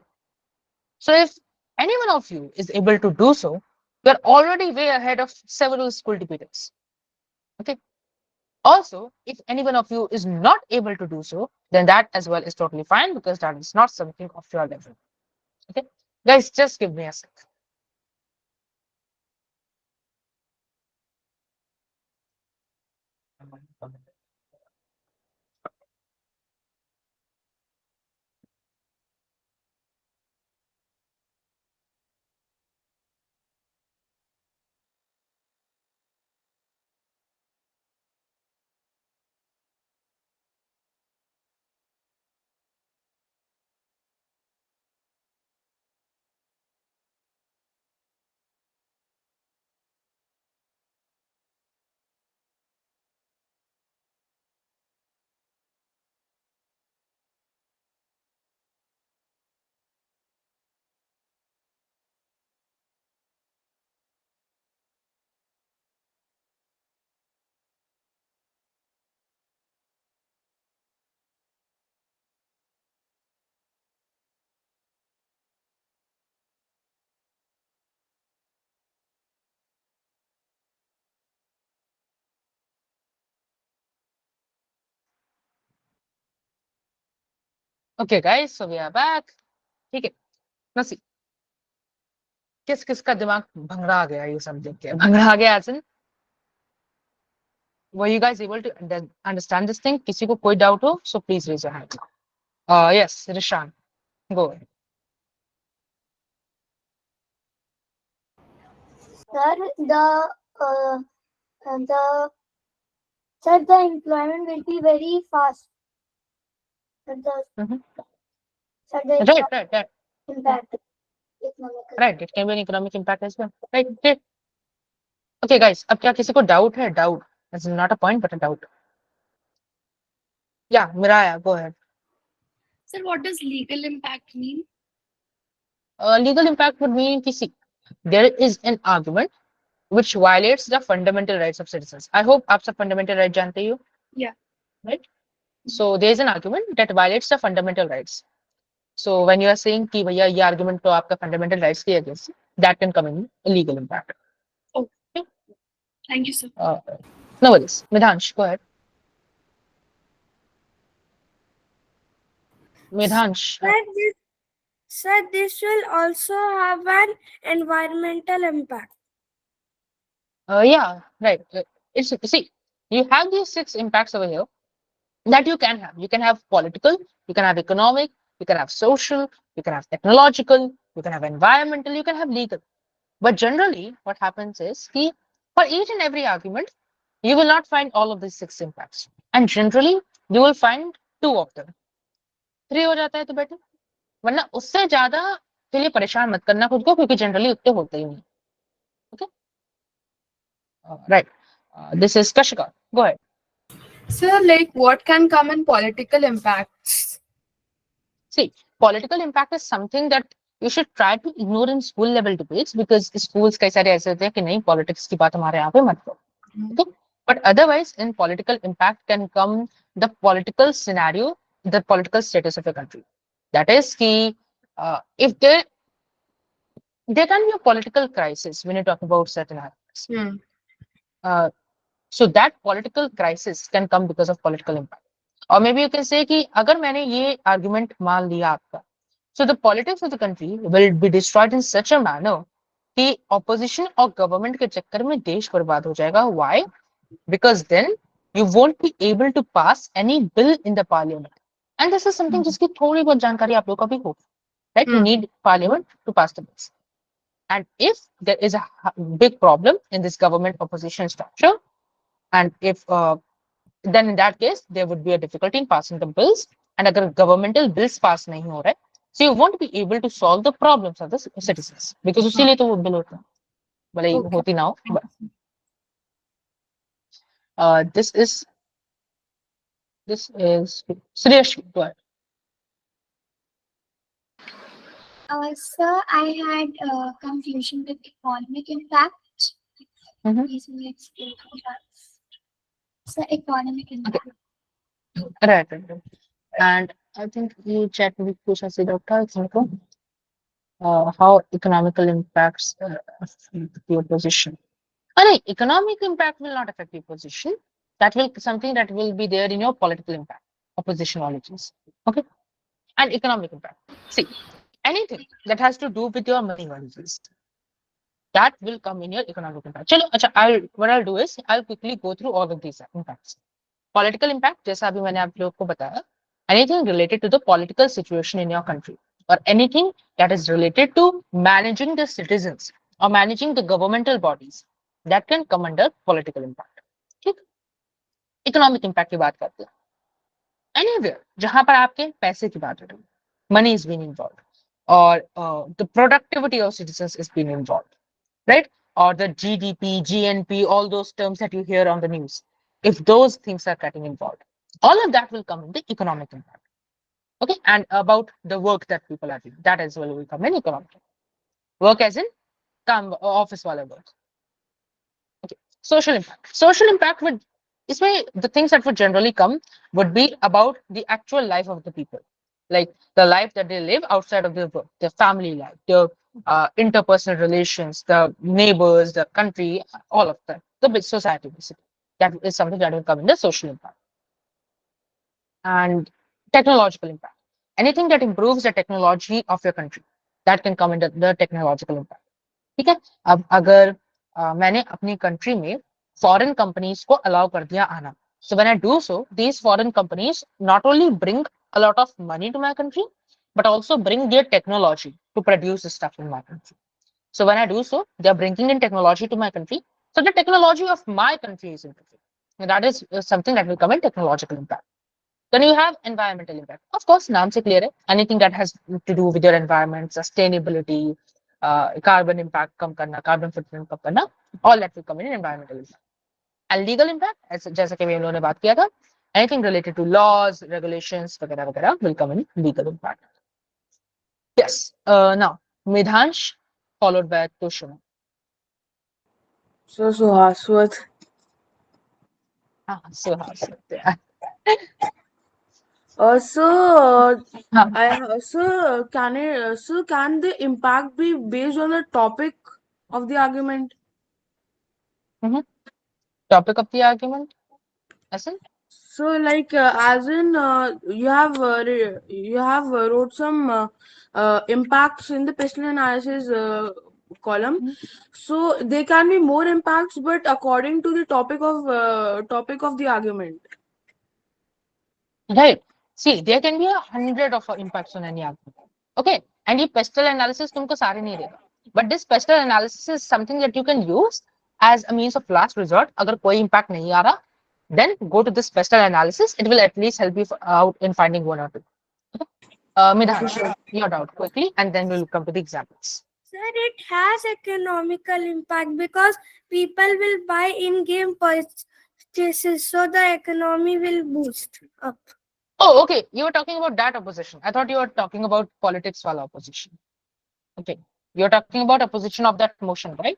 so if any one of you is able to do so, you're already way ahead of several school debaters. Okay, also if any one of you is not able to do so, then that as well is totally fine because that is not something of your level. Okay, guys, just give me a sec. Okay guys, so we are back. ठीक है, now see, किस किस का दिमाग भंगड़ा गया ये सब देख के, भंगड़ा गया as in, were you guys able to understand this thing? किसी को कोई doubt हो, so please raise your hand. Yes, Rishan, go ahead. Sir, uh, the sir, the employment will be very fast. Sir, Mhm. sir, the Right. impact economic. Right. It can be an economic impact as well. Right. Great. Okay, guys. अब क्या किसी को doubt है? Doubt. This is not a point, but a doubt. Yeah, Miraya, go ahead. Sir, what does legal impact mean? Legal impact would mean कि see, there is an argument which violates the fundamental rights of citizens. I hope आप सब fundamental right जानते हो, Yeah. right? So there is an argument that violates the fundamental rights. So when you are saying कि भैया ये argument तो आपका fundamental rights के against है, that can come in a legal impact. Oh, Okay? thank you, sir. No worries. Midhansh, go ahead. Midhansh. Sir, this will also have an environmental impact. Yeah, right. It's see, you have these six impacts over here that you can have. You can have political, you can have economic, you can have social, you can have technological, you can have environmental, you can have legal. But generally, what happens is कि for each and every argument, you will not find all of these six impacts. And generally, you will find two of them. Three हो जाता है तो better. वरना उससे ज्यादा के लिए परेशान मत करना खुद को क्योंकि जनरली उतने होते ही नहीं. Okay? Right. This is Kashika. Go ahead. So, like, what can come in political impacts? See, political impact is something that you should try to ignore in school level debates because schools कई सारे ऐसे होते हैं कि नहीं politics की बात हमारे यहाँ पे मत करो. Okay? But otherwise, in political impact can come the political scenario, the political status of a country. That is key. If there can be a political crisis when you talk about certain aspects. Uh, so that political crisis can come because of political impact. Or maybe you can say कि अगर मैंने ये argument मान लिया आपका, so the politics of the country will be destroyed in such a manner कि opposition और government के चक्कर में देश बर्बाद हो जाएगा. Why? Because then you won't be able to pass any bill in the parliament. And this is something जिसकी थोड़ी बहुत जानकारी आप लोगों का भी हो. Right? You need parliament to pass the bills. And if there is a big problem in this government opposition structure, and if then in that case there would be a difficulty in passing the bills. And agar governmental bills pass nahi ho rahe, so you won't be able to solve the problems of the citizens because उसी लिए तो वो bill होता है. भले ही होती ना हो. This is Suresh. Go ahead. Sir, I had confusion with economic impact. Please explain to us. So, economic impact. Right. And I think you checked with Kusha से doctor how economical impacts affect your position. No, economic impact will not affect your position. That will something that will be there in your political impact, opposition knowledges. Okay. And economic impact. See, anything that has to do with your money values, that will come in your economic impact. चलो, अच्छा, what I'll do is I'll quickly go through all of these impacts. Political impact, जैसा अभी मैंने आप लोगों को बताया, anything related to the political situation in your country or anything that is related to managing the citizens or managing the governmental bodies, that can come under political impact. ठीक. Economic impact की बात करते हैं. Anywhere जहां पर आपके पैसे की बात हो रही, money is being involved, or the productivity of citizens is being involved, right? Or the GDP, GNP, all those terms that you hear on the news, if those things are getting involved, all of that will come in the economic impact. Okay, and about the work that people are doing, that as well will come in economic work, as in come office wala work. Okay, social impact. Social impact would इसमें the things that would generally come would be about the actual life of the people, like the life that they live outside of their work, their family life, their interpersonal relations, the neighbors, the country, all of that, the big society basically. That is something that will come in the social impact. And technological impact. Anything that improves the technology of your country, that can come into the technological impact. ठीक है. अब अगर मैंने अपनी country में foreign companies को allow कर दिया आना, so when I do so, these foreign companies not only bring a lot of money to my country but also bring their technology to produce the stuff in my country. So when I do so, they are bringing in technology to my country. So the technology of my country is improving. And that is something that will come in technological impact. Then you have environmental impact. Of course, naam se clear hai. Anything that has to do with your environment, sustainability, carbon impact kam karna, carbon footprint kam karna, all that will come in environmental impact. And legal impact, as जैसा कि हम लोगों ने बात किया था, anything related to laws, regulations, वगैरह वगैरह will come in legal impact. Yes. Now, Midhansh, followed by Tushima. So Suhaswat. Suhas. So हाँ, can the impact be based on the topic of the argument? topic of the argument, ऐसे? So like as in you have wrote some impacts in the pestle analysis column. So there can be more impacts, but according to the topic of the argument. Right. See, there can be 100 of impacts on any argument. Okay. And ये pestle analysis तुमको सारे नहीं देगा. But this pestle analysis is something that you can use as a means of last resort. अगर कोई impact नहीं आ रहा, then go to this pestle analysis. It will at least help you out in finding one or two. Okay. Midhansh, your doubt quickly, and then we'll come to the examples. Sir, it has economical impact because people will buy in-game purchases, so the economy will boost up. Oh, okay. You were talking about that opposition. I thought you were talking about politics wala opposition. Okay. You're talking about opposition of that motion, right?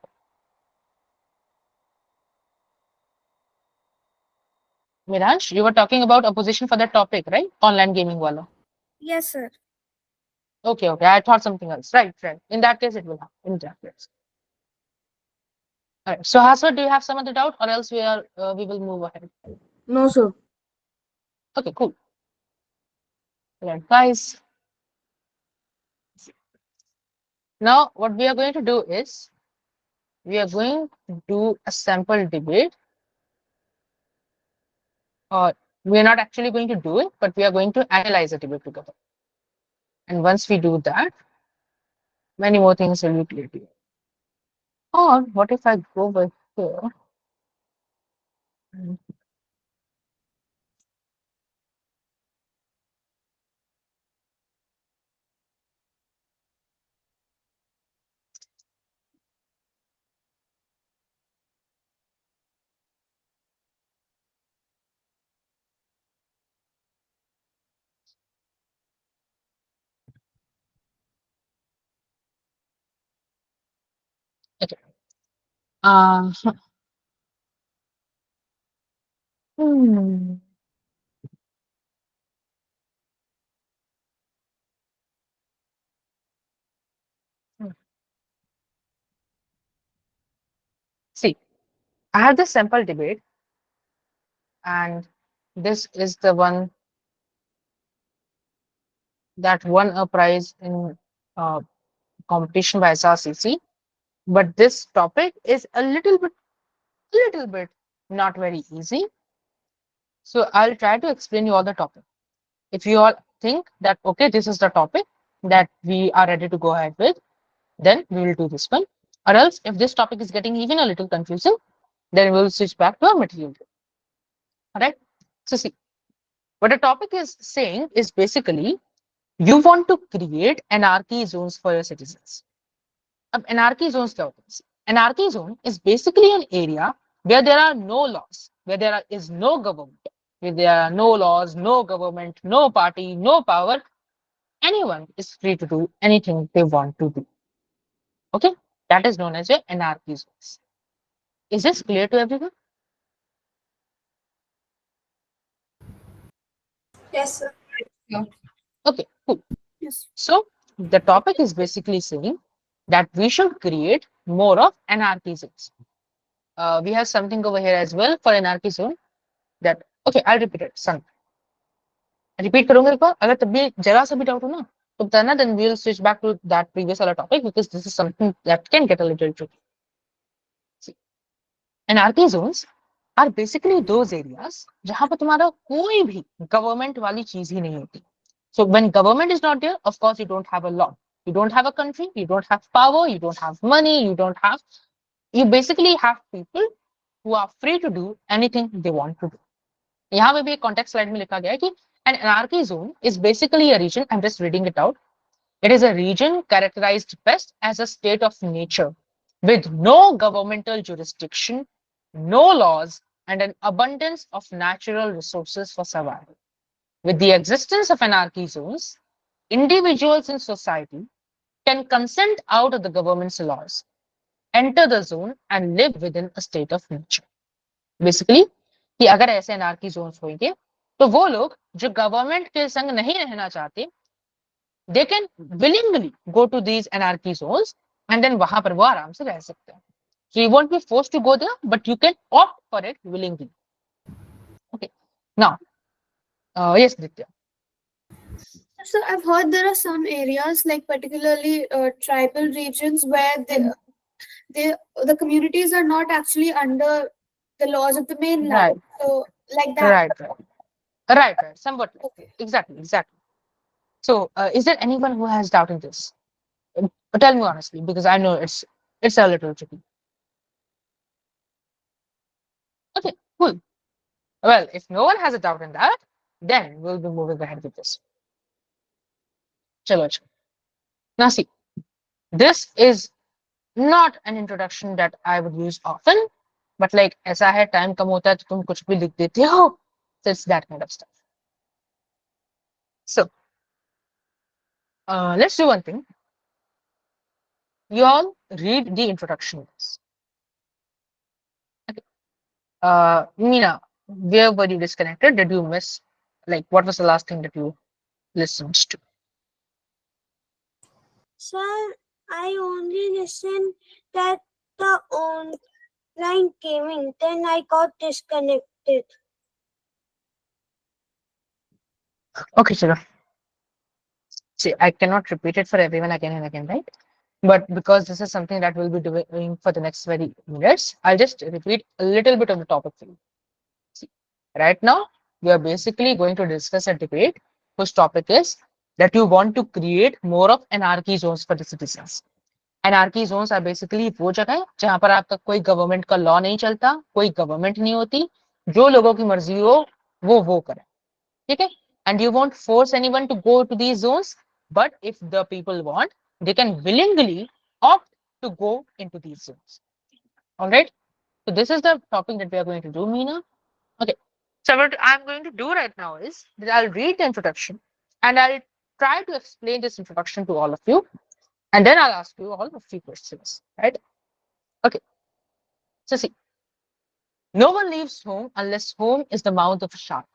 Miransh, you were talking about opposition for that topic, right? Online gaming wala. Yes, sir. Okay, okay. I thought something else. Right, right. In that case, it will happen. In that case. All right. So, Haswa, do you have some other doubt, or else we will move ahead? No, sir. Okay, cool. All right, guys. Now, what we are going to do is we are going to do a sample debate, or we are not actually going to do it, but we are going to analyze the debate together. And once we do that, many more things will be clear to you. Or what if I go over here? Okay. Uh, hmm. See, I have this sample debate, and this is the one that won a prize in uh, competition by SRCC. But this topic is a little bit not very easy. So I'll try to explain you all the topic. If you all think that okay, this is the topic that we are ready to go ahead with, then we will do this one. Or else, if this topic is getting even a little confusing, then we'll switch back to our material. All right. So see, what the topic is saying is basically you want to create anarchy zones for your citizens. Anarchy zones क्या होते हैं? Anarchy zone is basically an area where there are no laws, where is no government, where there are no laws, no government, no party, no power. Anyone is free to do anything they want to do. Okay, that is known as your anarchy zones. Is this clear to everyone? Yes, sir. Okay, cool. Yes. So the topic is basically saying that we should create more of anarchy zones. We have something over here as well for anarchy zone. That okay, I'll repeat it. Son, repeat करूंगा एक बार. अगर तब भी जरा सा भी doubt हो ना, तो बताना. Then we'll switch back to that previous other topic because this is something that can get a little tricky. See, anarchy zones are basically those areas जहाँ पर तुम्हारा कोई भी government वाली चीज ही नहीं होती. So when government is not there, of course you don't have a law. You don't have a country, you don't have power, you don't have money, you basically have people who are free to do anything they want to do. यहाँ पे भी एक context slide में लिखा गया है कि an anarchy zone is basically a region, I'm just reading it out. It is a region characterized best as a state of nature with no governmental jurisdiction, no laws, and an abundance of natural resources for survival. With the existence of anarchy zones, individuals in society can consent out of the government's laws, enter the zone, and live within a state of nature. Basically, कि अगर ऐसे anarchy Jones होंगे तो वो लोग जो government के संग नहीं रहना चाहते, they can willingly go to these anarchy zones and then वहां पर वो आराम से रह सकते हैं. So you won't be forced to go there, but you can opt for it willingly. Okay. Now, yes, Ditya. So I've heard there are some areas, like particularly tribal regions, where the communities are not actually under the laws of the mainland. Right. So like that. Right. Somewhat. Okay. Exactly. So, is there anyone who has doubt in this? Tell me honestly, because I know it's a little tricky. Okay, cool. Well, if no one has a doubt in that, then we'll be moving ahead with this. Chalo. Now see, this is not an introduction that I would use often, but like ऐसा है time कम होता है तो तुम कुछ भी लिख देते हो, so it's that kind of stuff. So, let's do one thing. You all read the introduction. Okay. Meena, where were you disconnected? Did you miss? Like, what was the last thing that you listened to? Sir, I only listened that the online gaming, then I got disconnected. Okay, chalo. See, I cannot repeat it for everyone again and again, right? But because this is something that we'll be doing for the next 20 minutes, I'll just repeat a little bit of the topic for you. See, right now, we are basically going to discuss a debate whose topic is that you want to create more of anarchy zones for the citizens. Anarchy zones are basically वो जगह है जहां पर आपका कोई government का law नहीं चलता, कोई गवर्नमेंट नहीं होती, जो लोगों की मर्जी हो वो करे, ठीक है? And you won't force anyone to go to these zones, but if the people want, they can willingly opt to go into these zones. All right. So this is the topic that we are going to do, Meena. Okay. So what I'm going to do right now is that I'll read the introduction and I'll try to explain this introduction to all of you, and then I'll ask you all a few questions. Right. Okay. So see, no one leaves home unless home is the mouth of a shark.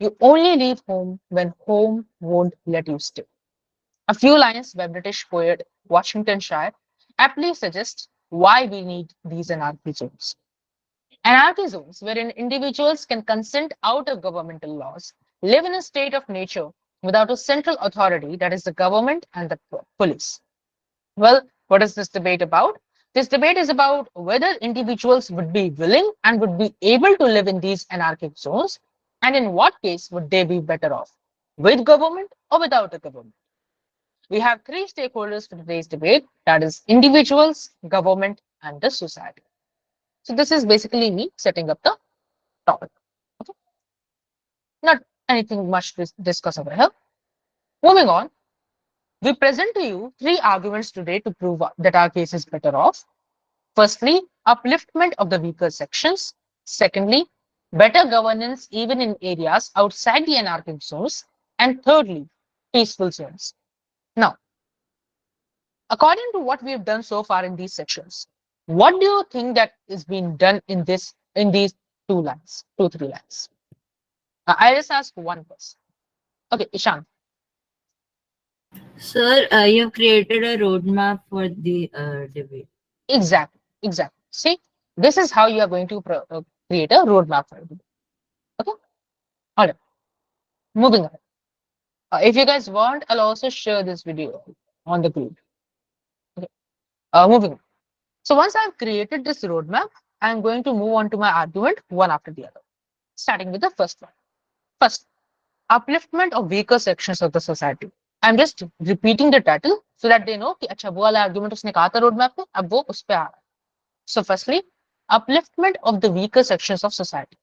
You only leave home when home won't let you stay. A few lines by British poet Washington Shire aptly suggest why we need these anarchy zones. Anarchy zones wherein individuals can consent out of governmental laws, live in a state of nature without a central authority, that is the government and the police. Well, what is this debate about? This debate is about whether individuals would be willing and would be able to live in these anarchic zones, and in what case would they be better off, with government or without a government. We have three stakeholders for today's debate, that is individuals, government, and the society. So this is basically me setting up the topic. Okay? Not anything much to discuss over here. Moving on, we present to you three arguments today to prove that our case is better off. Firstly, upliftment of the weaker sections. Secondly, better governance even in areas outside the anarchic zones. And thirdly, peaceful zones. Now, according to what we have done so far in these sections, what do you think that is being done in these three lines? I just ask one person. Okay, Ishan. Sir, you've created a roadmap for the debate. Exactly. See, this is how you are going to create a roadmap for it. Okay. All right. Moving on. If you guys want, I'll also share this video on the group. Okay. Moving on. So once I've created this roadmap, I'm going to move on to my argument one after the other, starting with the first one. First, upliftment of weaker sections of the society. I'm just repeating the title so that they know कि अच्छा वो वाला argument उसने कहा था road map पे, अब वो उस पे आ रहा है. So firstly, upliftment of the weaker sections of society.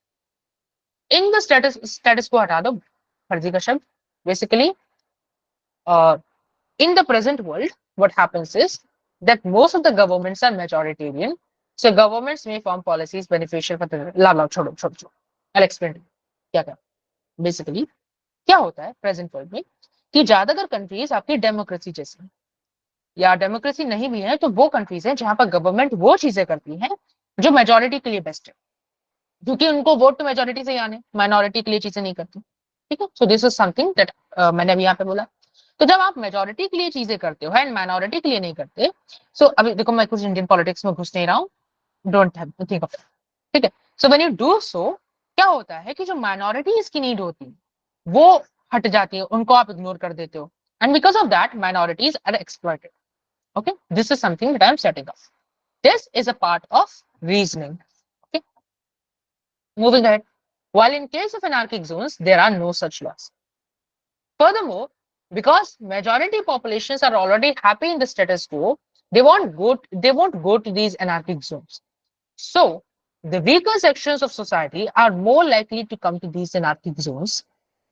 In the status को हटा दो, फर्जी का शब्द. Basically, in the present world, what happens is that most of the governments are majoritarian. So governments may form policies beneficial for the ला छोड़ो छोड़ो छोड़ो. I'll explain to you. क्या क्या बेसिकली क्या होता है प्रेजेंट वर्ल्ड में कि ज्यादातर कंट्रीज आपकी डेमोक्रेसी जैसी हैं, या डेमोक्रेसी नहीं भी है तो वो कंट्रीज हैं जहां पर गवर्नमेंट वो चीजें करती हैं जो मेजोरिटी के लिए बेस्ट है, क्योंकि उनको वोट तो मेजोरिटी से ही आने, माइनॉरिटी के लिए चीजें नहीं करती. ठीक है, so this is something that मैंने अभी यहाँ पे बोला. तो जब आप मेजोरिटी के लिए चीजें करते हो एंड माइनॉरिटी के लिए नहीं करते, सो अभी देखो मैं कुछ इंडियन पॉलिटिक्स में घुस नहीं रहा हूँ, डोंट थिंक ऑफ इट. ठीक है, so when you do so, क्या होता है कि जो माइनॉरिटीज की नीड होती है वो हट जाती है, उनको आप इग्नोर कर देते हो, and because of that minorities are exploited. Okay, this is something that I am setting up. This is a part of reasoning. Okay, moving ahead. While in case of anarchic zones, there are no such laws. Furthermore, because majority populations are already happy in the status quo, they won't go to these anarchic zones. So, the weaker sections of society are more likely to come to these anarchic zones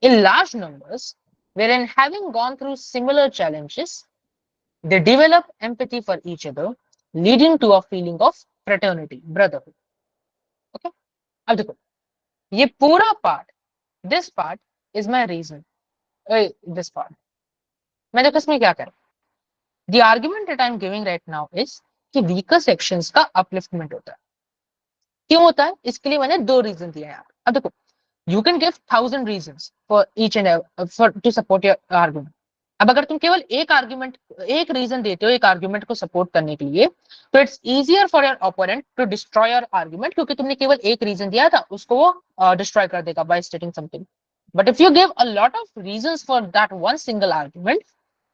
in large numbers, wherein having gone through similar challenges, they develop empathy for each other, leading to a feeling of fraternity, brotherhood. Okay? अब देखो, ये पूरा part, this part is my reason. This part. मैं देखो इसमें क्या करूं? The argument that I'm giving right now is कि weaker sections का upliftment होता है. क्यों होता है? इसके लिए मैंने 2 reason दिए हैं. अब देखो, you can give 1000 reasons for each and for to support your argument. अब अगर तुम केवल एक रीजन देते हो एक आर्ग्यूमेंट को सपोर्ट करने के लिए, तो it's easier for your opponent to destroy your argument, क्योंकि तुमने केवल एक रीजन दिया था, उसको वो डिस्ट्रॉय कर देगा by stating something. But if you give a lot of reasons for that one single argument,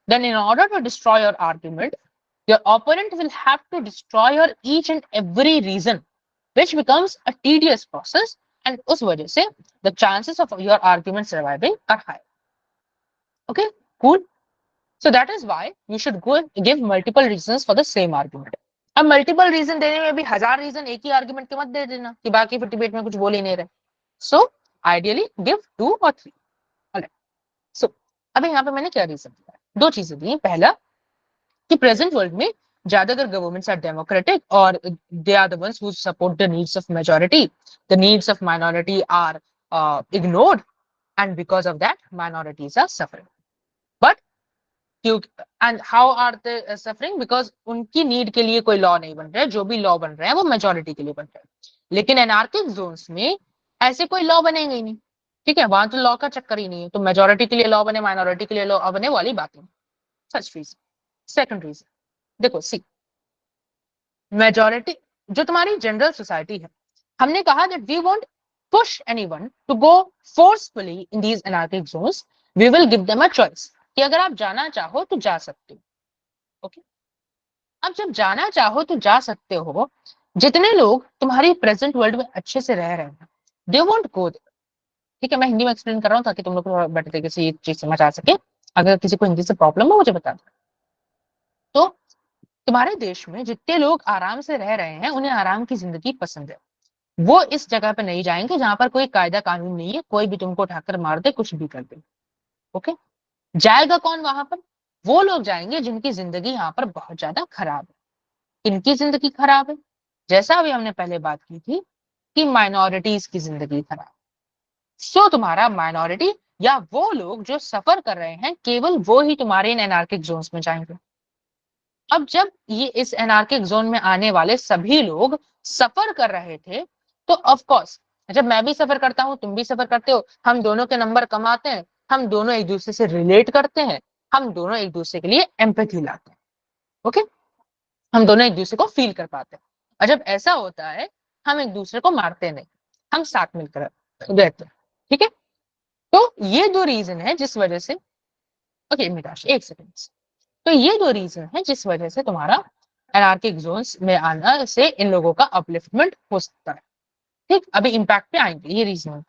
then in order to destroy your argument, your opponent will have to destroy your each and every reason, which becomes a tedious process, and उस वजह से the chances of your argument surviving are high. Okay, cool. So that is why you should go give multiple reasons for the same argument. अब multiple reason देने में भी 1000 reason एक ही argument के मत दे देना कि बाकी फिर डिबेट में कुछ बोल ही नहीं रहे. So ideally give 2 or 3. Alright, so अभी यहाँ पे मैंने क्या रीजन दिया? 2 चीजें दी. पहला कि प्रेजेंट वर्ल्ड में ज्यादातर गवर्नमेंट्स आर डेमोक्रेटिक और they are the ones who support the needs of majority. The needs of minority are ignored, and because of that minorities are suffering. But and how are they suffering? Because उनकी need के लिए कोई law नहीं बन रहा है, जो भी लॉ बन रहे हैं वो मेजोरिटी के लिए बन रहे हैं. लेकिन एनार्किक जोन्स में ऐसे कोई लॉ बनेंगे ही नहीं. ठीक है, वहां तो लॉ का चक्कर ही नहीं है, तो मेजोरिटी के लिए लॉ बने, माइनॉरिटी के लिए लॉ बने वाली बात नहीं. Such reason. सेकंड रीजन देखो, सी मेजोरिटी जो तुम्हारी जनरल सोसाइटी है, हमने कहा that we won't push anyone to go forcefully in these anarchic zones, we will give them a choice कि अगर आप जाना चाहो तो जा सकते हो. ओके, अब जब जाना चाहो तो जा सकते हो, जितने लोग तुम्हारी प्रेजेंट वर्ल्ड में अच्छे से रह रहे हैं, दे वोंट गो देयर. ठीक है, मैं हिंदी में एक्सप्लेन कर रहा हूँ ताकि तुम लोग को बेटर तरीके से ये चीज समझ आ सके. अगर किसी को हिंदी से प्रॉब्लम हो मुझे बता दो. तो तुम्हारे देश में जितने लोग आराम से रह रहे हैं, उन्हें आराम की जिंदगी पसंद है, वो इस जगह पे नहीं जाएंगे जहां पर कोई कायदा कानून नहीं है, कोई भी तुमको उठाकर मार दे, कुछ भी कर दे. ओके, जाएगा कौन वहां पर? वो लोग जाएंगे जिनकी जिंदगी यहाँ पर बहुत ज्यादा खराब है. इनकी जिंदगी खराब है, जैसा अभी हमने पहले बात की थी कि माइनॉरिटीज की जिंदगी खराब. सो तुम्हारा माइनॉरिटी या वो लोग जो सफर कर रहे हैं, केवल वो ही तुम्हारे इन एनार्किक जोन्स में जाएंगे. अब जब ये इस एनार्किक जोन में आने वाले सभी लोग सफर कर रहे थे, तो ऑफ कोर्स जब मैं भी सफर करता हूं, तुम भी सफर करते हो, हम दोनों के नंबर कम आते हैं, हम दोनों एक दूसरे से रिलेट करते हैं, हम दोनों एक दूसरे के लिए एम्पैथी लाते हैं. ओके, हम दोनों एक दूसरे को फील कर पाते हैं. और जब ऐसा होता है, हम एक दूसरे को मारते नहीं, हम साथ मिलकर रहते हैं. ठीक है, तो ये 2 रीजन है जिस वजह से, ओके मिताश एक सेकेंड, तो ये 2 रीजन है जिस वजह से तुम्हारा एनार्किक जोन्स में आना से इन लोगों का अपलिफ्टमेंट हो सकता है. ठीक, अभी इम्पैक्ट पे आएंगे ये रीजन.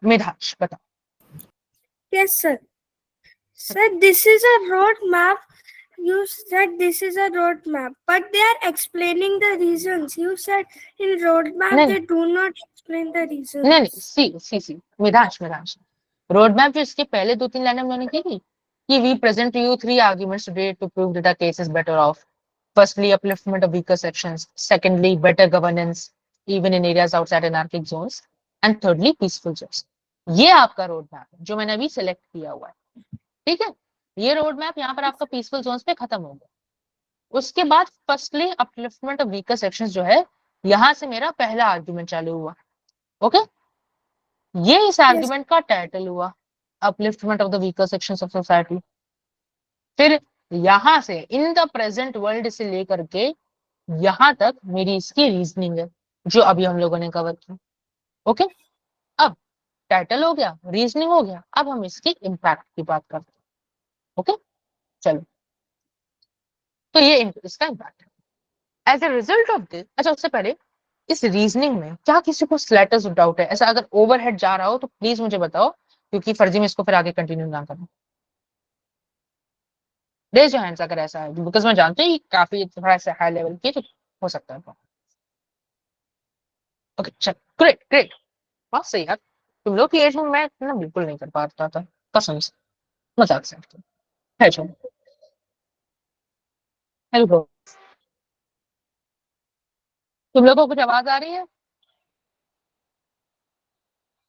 मिताश बता. Yes, sir. Sir, this is a road map You said this is a roadmap, but they are explaining the reasons. You said in roadmap नहीं they do not explain the नहीं नहीं, reasons. See Midhansh road map जो इसके पहले 2-3 लाइनें मैंने की थी कि we present you 3 arguments today to prove that our case is better off. Firstly upliftment of weaker sections, secondly better governance even in areas outside anarchic zones, and thirdly peaceful zones. ये आपका road map है जो मैंने अभी select किया हुआ है. ठीक है, ये रोड मैप यहाँ पर आपका पीसफुल जोन्स पे खत्म हो गया. उसके बाद firstly upliftment of weaker sections जो है, यहां से मेरा पहला आर्ग्यूमेंट चालू हुआ. ओके, ये इस Yes. आर्ग्यूमेंट का टाइटल हुआ, upliftment of the weaker sections of society. फिर यहां से इन द प्रेजेंट वर्ल्ड से लेकर के यहां तक मेरी इसकी रीजनिंग है जो अभी हम लोगों ने कवर की. ओके, अब टाइटल हो गया, रीजनिंग हो गया, अब हम इसकी इम्पैक्ट की बात करते हैं. ओके, चलो, तो ये इसका इम्पैक्ट है as a result of this. अच्छा, उससे पहले इस रीजनिंग में क्या किसी को स्लाइटेस्ट डाउट है? ऐसा अगर ओवरहेड जा रहा हो तो प्लीज मुझे बताओ, क्योंकि फर्जी में इसको फिर आगे कंटिन्यू ना करूं. रेज योर हैंड्स अगर ऐसा है, बिकॉज मैं जानती हूँ काफी थोड़ा सा हाई लेवल की तो हो सकता है. ओके, चल, ग्रेट ग्रेट, बहुत सही यार. तुम लोग की एज में मैं ना बिल्कुल नहीं कर पाता था, कसम से, मजाक से. है चलो, हेलो ब्रो, तुम लोगों को कुछ आवाज आ रही है?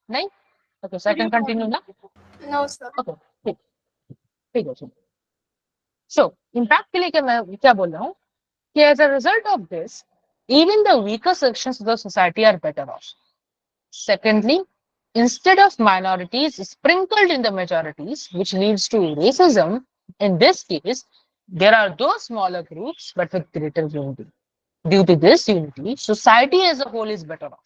नहीं? ओके, सेकंड कंटिन्यू ना. No, sir. ओके, ठीक, ठीक है. सो इम्पैक्ट के लिए क्या बोल रहा हूँ कि as a result of this, even the weaker sections of the society are better off. Secondly, instead of minorities sprinkled in the majorities, which leads to racism, in this case, there are those smaller groups but with greater unity. Due to this unity, society as a whole is better off.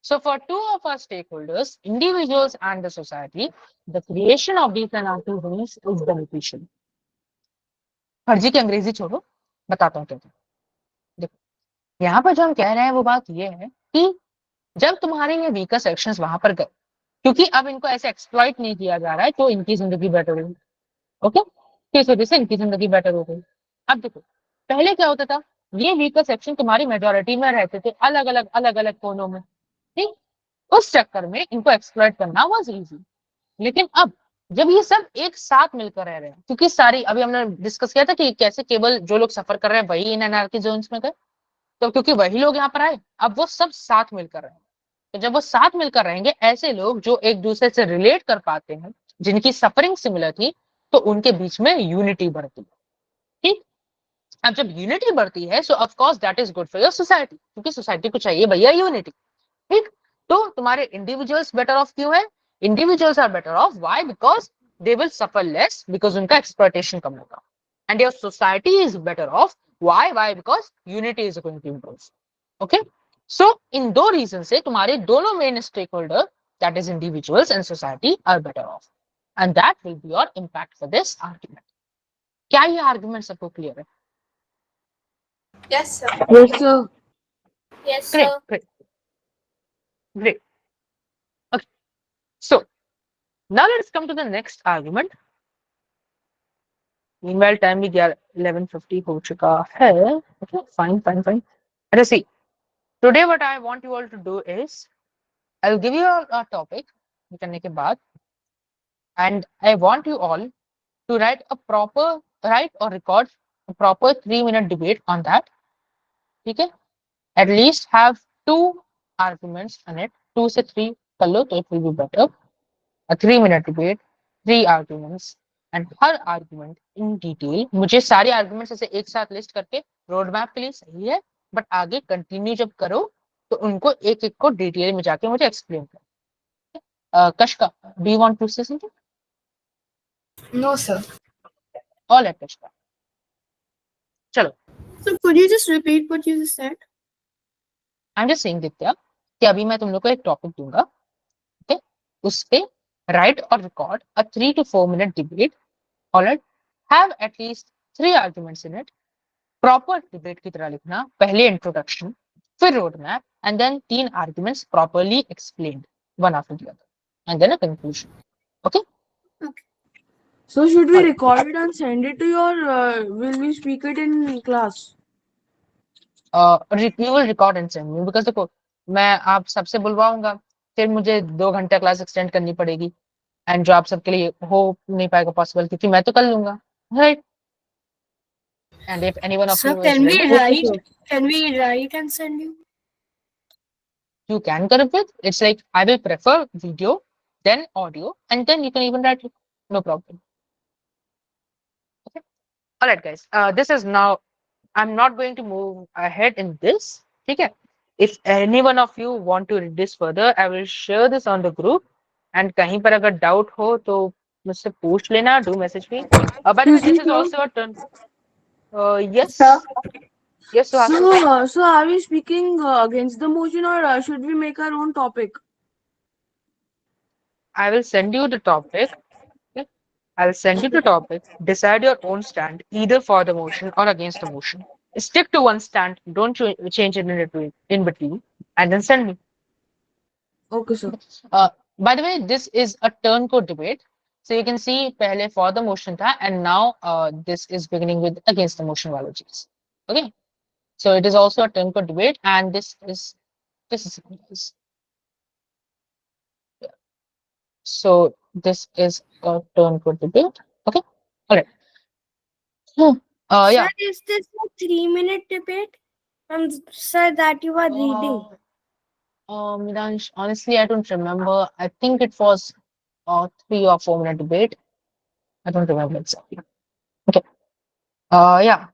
So, for two of our stakeholders, individuals and the society, the creation of these anarchic zones is beneficial. फर्जी की अंग्रेजी छोड़ो, बताता हूँ क्या. देखो, यहाँ पर जो हम कह रहे हैं वो बात ये है कि जब तुम्हारे ये वीकर सेक्शंस वहां पर गए, क्योंकि अब इनको ऐसे एक्सप्लॉइट नहीं किया जा रहा है, तो इनकी जिंदगी बेटर होगी. ओके, तो इस वजह से इनकी जिंदगी बेटर हो गई. अब देखो, पहले क्या होता था, ये वीकर सेक्शन तुम्हारी मेजोरिटी में रहते थे, अलग अलग कोनों में. ठीक, उस चक्कर में इनको एक्सप्लॉइट करना वॉज इजी. लेकिन अब जब ये सब एक साथ मिलकर रह रहे हैं, क्योंकि सारी अभी हमने डिस्कस किया था कि कैसे केवल जो लोग सफर कर रहे हैं वही इन एनार्की जोन्स में गए, तो क्योंकि वही लोग यहाँ पर आए, अब वो सब साथ मिलकर रहेंगे. तो जब वो साथ मिलकर रहेंगे, ऐसे लोग जो एक दूसरे से रिलेट कर पाते हैं, जिनकी सफरिंग सिमिलर थी, तो उनके बीच में यूनिटी बढ़ती है. ठीक, अब जब यूनिटी बढ़ती है, सो of course that is good for your society, क्योंकि सोसाइटी को चाहिए भैया यूनिटी. ठीक, तो तुम्हारे इंडिविजुअल्स बेटर ऑफ क्यों है? Individuals are better off, why? Because they will suffer less, because उनका एक्सप्लॉयटेशन कम होगा. And your society is better off, why? Because unity is going to improve. Okay, so इन दो रीजन से तुम्हारे दोनों main stakeholder, that is individuals and society, are better off, and that will be your impact for this argument. क्या ये argument सबको clear है? Yes, sir. Yes, sir. Yes, great sir. Great great. Okay, so now let's come to the next argument. Meanwhile, time भी 11:50 हो चुका है. Okay, fine. अच्छा, see, today what I want you all to do is, I'll give you a topic करने के बाद, and I want you all to write or record a proper 3-minute debate on that. ठीक है, at least have 2 arguments on it, 2 से 3 कर लो तो it will be better. A 3-minute debate, 3 arguments, and her argument in detail. मुझे सारे arguments ऐसे एक साथ लिस्ट करके रोड मैप के लिए सही है, बट आगे कंटिन्यू जब करो तो उनको एक एक को डिटेल में जाके मुझे एक्सप्लेन करो. कशका, do you want to say something? No, sir. All at कशका, चलो. So could you just repeat what you just said? I am just saying दित्या कि अभी मैं तुम लोग को एक टॉपिक दूंगा, ओके, उस पे राइट और record a 3 to 4 minute debate. Alright, have at least 3 arguments in it. Proper debate की तरह लिखना, पहले इंट्रोडक्शन, फिर road map, and then 3 arguments properly explained, one after the other, and then a conclusion. Okay, Okay. So should we All right. record it and send it to you, or will we speak it in class? You will record and send me because देखो मैं आप सबसे बुलवाऊंगा फिर मुझे 2 घंटे class extend करनी पड़ेगी and जो आप सबके लिए हो नहीं पाएगा पॉसिबल क्योंकि मैं तो कर लूंगा right and if any one of So you is can we ready Okay, write? sir. Can we write and send you? you can correct it. It's like I will prefer video, then audio, and then you can even write it. No problem. Okay. All right, guys. This is now. I'm not going to move ahead in this. Okay. If any one of you want to read this further, I will share this on the group. And कहीं पर अगर doubt हो तो मुझसे पूछ लेना. Do message me. By the way, Excuse this me, is sir. also a turn. Yes. Sir. Yes, Suhasil. So are we speaking against the motion, or should we make our own topic? I will send you the topic. Okay? I'll send you the topic. Decide your own stand, either for the motion or against the motion. Stick to one stand. Don't change it in between, and then send me. Okay, sir. Uh, by the way, this is a turn code debate. So you can see पहले for the motion था, and now this is beginning with against the motion वाला चीज. Okay. So it is also a turn code debate, and this is so this is a turn code debate. Okay. All right. Hmm. Sir, Yeah. is this a 3 minute debate? Sir, that you are reading. Miransh, honestly, I don't remember. I think it was a 3 or 4 minute debate. I don't remember exactly. Okay. Yeah,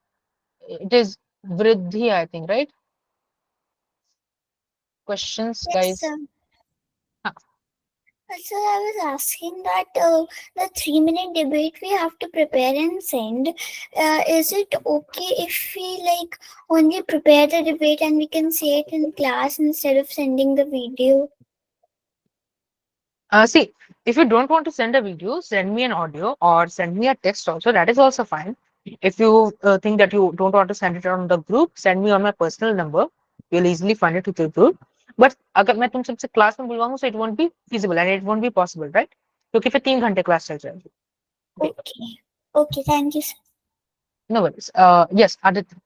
it is Vriddhi, I think, right? Questions, Yes, guys? sir. Huh. So I was asking that the 3 minute debate we have to prepare and send. Is it okay if we like only prepare the debate and we can say it in class instead of sending the video? See, if you don't want to send a video, send me an audio or send me a text also. That is also fine. If you think that you don't want to send it on the group, send me on my personal number. You'll easily find it with your group. But अगर मैं तुम सबसे class में बुलवाऊँ, so it won't be feasible and it won't be possible, right? क्योंकि फिर 3 घंटे class चल जाएगी. Okay. Okay, thank you, sir. No worries. Yes, Aditya.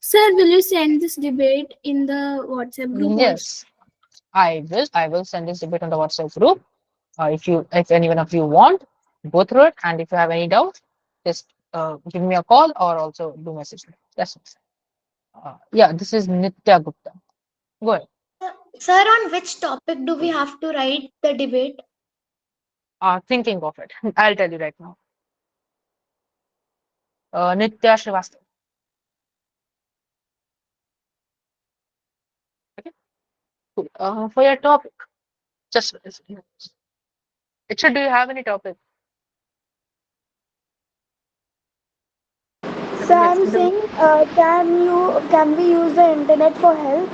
Sir, will you send this debate in the WhatsApp group also? Yes, I will. I will send this debate on the WhatsApp group. If any one of you want, go through it, and if you have any doubt, just give me a call or also do message me. That's it. Yeah, this is Nitya Gupta. Go ahead. Sir, on which topic do we have to write the debate? Thinking of it. I'll tell you right now. Nitya Srivastava. Okay. Cool. For your topic, just it should. Do you have any topic? So I'm saying, can we use the internet for help?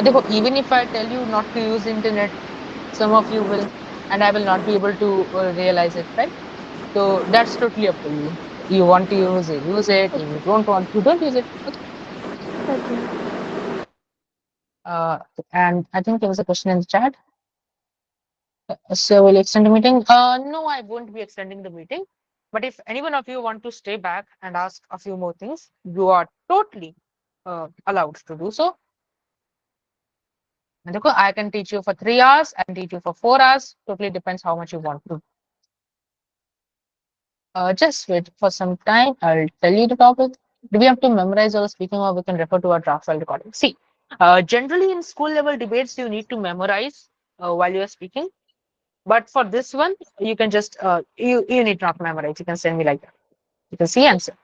देखो, even if I tell you not to use internet, some of you will, and I will not be able to realize it, right? So that's totally up to you. You want to use it, use it. If you don't want to, don't use it. Okay. Okay. And I think there was a question in the chat. So will you extend the meeting? No, I won't be extending the meeting. But if any one of you want to stay back and ask a few more things, you are totally allowed to do so. And I can teach you for 3 hours. I can teach you for 4 hours. Totally depends how much you want to. Just wait for some time. I'll tell you the topic. Do we have to memorize while speaking, or we can refer to our draft file recording? See, generally in school level debates, you need to memorize while you are speaking. But for this one, you can just you need not memorize. You can send me like that. You can see answer.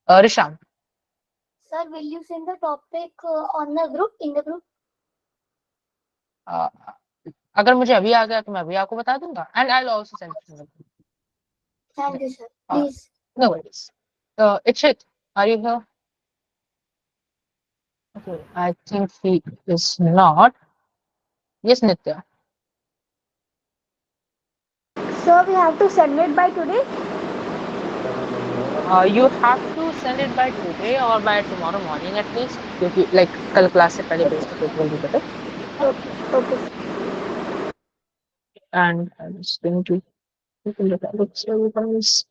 Rishan. Sir, will you send the topic on the group, in the group? Uh, अगर मुझे अभी आ गया तो मैं अभी आपको बता दूंगा. And I'll also send it to you. Thank you, sir. Uh, Please. No worries. Itchit, are you here? Okay, I think he is not. Yes, Nitya. So we have to send it by today? You have to send it by today or by tomorrow morning at least. क्योंकि like कल class से पहले भेज दो तो it will be better. Okay. Okay. And I'm just going to open the tablet so you guys.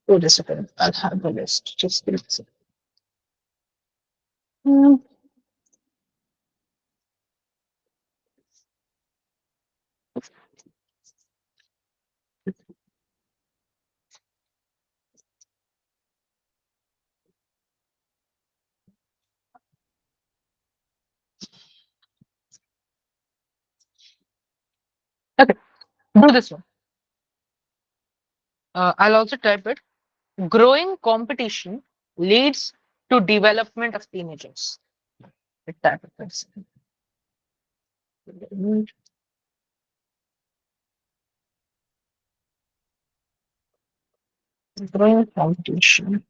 Oh, just a second. I'll have the list. Just give me a second. Hmm. Okay, do this one. I'll also type it. Growing competition leads to development of teenagers. Type it first. Growing competition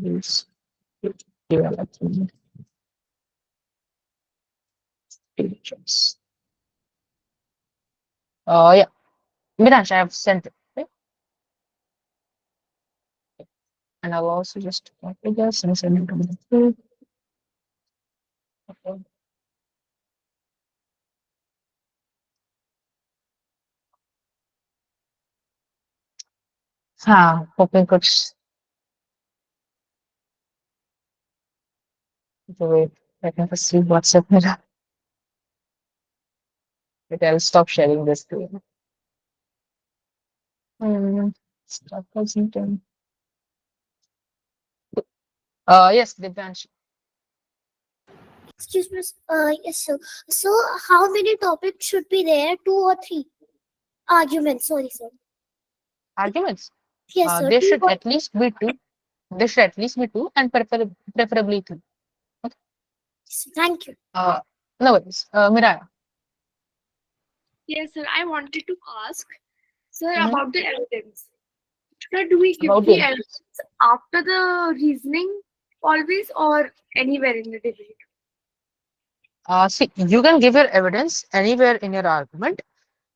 leads to development of teenagers. Yeah, Mirash, I have sent it. Okay? And I'll also just copy this and send it to the group. Okay. Hoping could wait. I can just see WhatsApp Mira. Okay, I'll stop sharing this screen. Stop presenting. Yes, Divyansh. Excuse me. Yes, sir. So, how many topics should be there? Two or three? Arguments. Sorry, sir. Arguments. Yes, sir. There Two should or at least be two. There should at least be two, and preferably three. Okay. three. Thank you. No worries. Miraya. Yes, sir. I wanted to ask, sir, Mhm. about the evidence. Sir, do we give About the the evidence after the reasoning always or anywhere in the debate? see, you can give your evidence anywhere in your argument,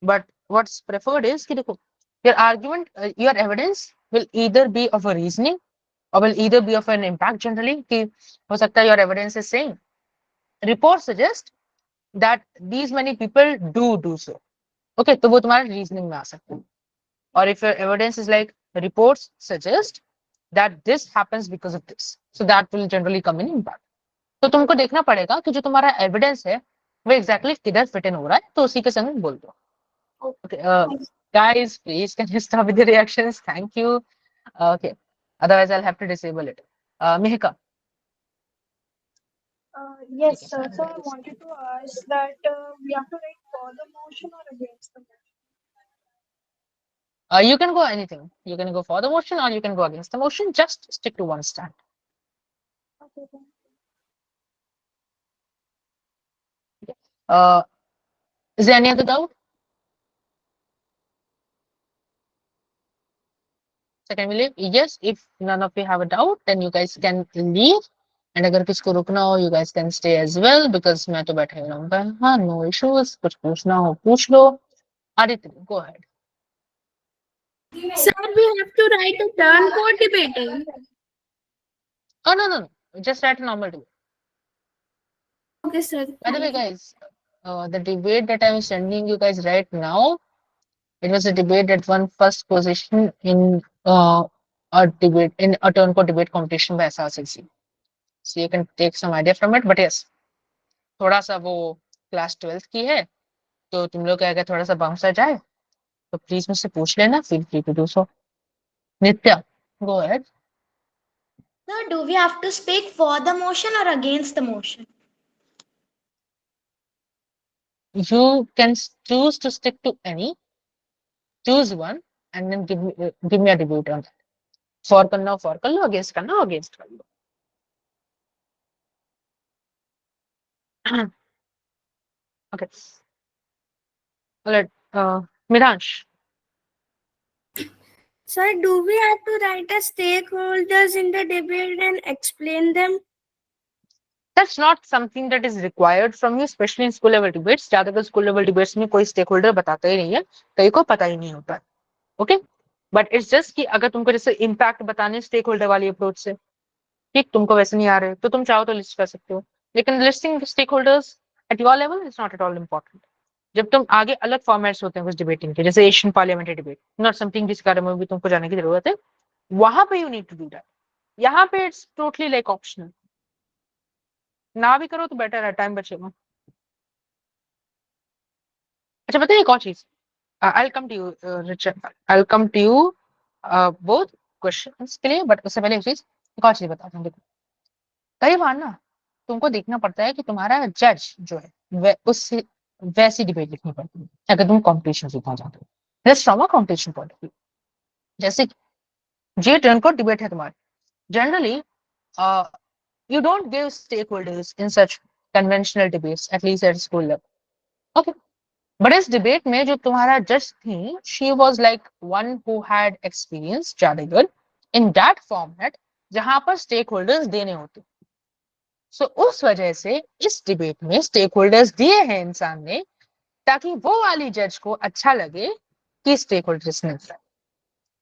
but what's preferred is कि देखो, your argument, your evidence will either be of a reasoning or will either be of an impact generally. कि हो सकता है your evidence is saying report suggest that these many people do so. Okay, तो वो तुम्हारा reasoning में आ सकता है. Or if your evidence is like reports suggest that this happens because of this, so that will generally come in impact. तो तुमको देखना पड़ेगा कि जो तुम्हारा एविडेंस है वो एग्जैक्टली किधर फिट इन हो रहा है, तो उसी के संग बोल दो. Okay, guys, please can you stop with the reactions? Thank you. Okay, otherwise I'll have to disable it. Mihika. Yes, sir. So I wanted to ask that we have to write for the motion or against the motion. You can go anything. You can go for the motion or you can go against the motion. Just stick to one stand. Okay, thank Uh, is there any other doubt? So can we leave? Yes, if none of you have a doubt, then you guys can leave. And अगर किसको रुकना हो, you guys can stay as well because मैं तो बैठे ही रहूँगा. हाँ, no issues. कुछ पूछना हो पूछ लो. Aditya, go ahead. Sir, we have to write a turn for debating. Oh no, just write a normal debate. Okay, sir. By the way, guys, the debate that I'm sending you guys right now, it was a debate that won first position in a debate in a turn for debate competition by SRCC. So you can take some idea from it. But yes, थोड़ा सा वो class 12th की है, तो तुम लोग अगर थोड़ा सा बाउंसर जाए तो प्लीज मुझसे पूछ लेना. Feel free to do so. Nitya, go ahead. Sir, do we have to speak for the motion or against the motion? You can choose to stick to any, choose one, and then give me a debate on that. For करना हो for कर लो, against करना हो against कर लो. Okay. All right. Miransh. Sir, do we have to write the stakeholders in the debate and explain them? That's not something that is required from you, especially in school level debates. ज्यादातर school level debates में कोई stakeholder बताता ही नहीं है, कई को पता ही नहीं होता है. Okay? But it's just कि अगर तुमको जैसे impact बताने stakeholder वाली approach से, ठीक तुमको वैसे नहीं आ रहे, तो तुम चाहो तो list कर सकते हो. लेकिन listing stakeholders at your level is not at all important. जब तुम आगे अलग फॉर्मेट्स होते हैं कुछ डिबेटिंग के, जैसे Asian parliamentary debate, not something जिस बारे में भी तुमको जानने की जरूरत है, वहां पे you need to do that. यहाँ पे इट्स टोटली लाइक ऑप्शनल, ना भी करो तो बेटर है, टाइम बचेगा। अच्छा बताइए एक और चीज, I'll come to you, Richard. I'll come to you both questions के लिए, बट उससे पहले एक और चीज बताता हूँ। देखो कई बार ना तुमको देखना पड़ता है कि तुम्हारा जज जो है उससे वैसी डिबेट लिखनी पड़ती है अगर तुम कॉम्पिटिशन जीतना चाहते हो, just from a competition point of view. जैसे जे टर्न को डिबेट है तुम्हारी, generally you don't give stake holders in such conventional debates, at least at school level, okay. But इस डिबेट में जो तुम्हारा जज थी, she was like one who had experience ज्यादा गुड इन दैट फॉर्मेट जहां पर स्टेक होल्डर्स देने होते। सो उस वजह से इस डिबेट में स्टेक होल्डर्स दिए हैं इंसान ने, ताकि वो वाली जज को अच्छा लगे कि स्टेक होल्डर्स ने दिया।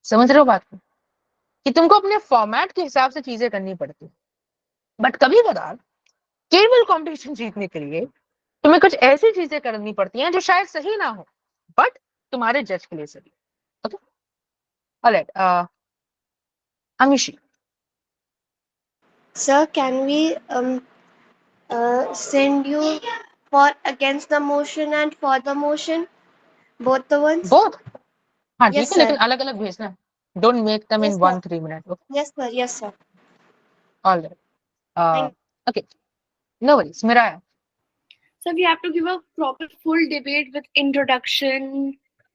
समझ रहे हो बात को, कि तुमको अपने फॉर्मेट के हिसाब से चीजें करनी पड़ती, बट कभी कभार केवल कॉम्पिटिशन जीतने के लिए तुम्हें कुछ ऐसी चीजें करनी पड़ती हैं जो शायद सही ना हो, बट तुम्हारे जज के लिए सही। Okay, alright, Amishi. Sir, can we send you for against the motion and for the motion, both the ones? Both, हाँ Yes, ठीक है, sir. लेकिन अलग अलग भेजना, don't make them in Yes, sir. 1-3 minute। Okay, Yes, sir. Yes, sir. Alright, Thank okay, no worries, मेरा है। So we have to give a proper full debate with introduction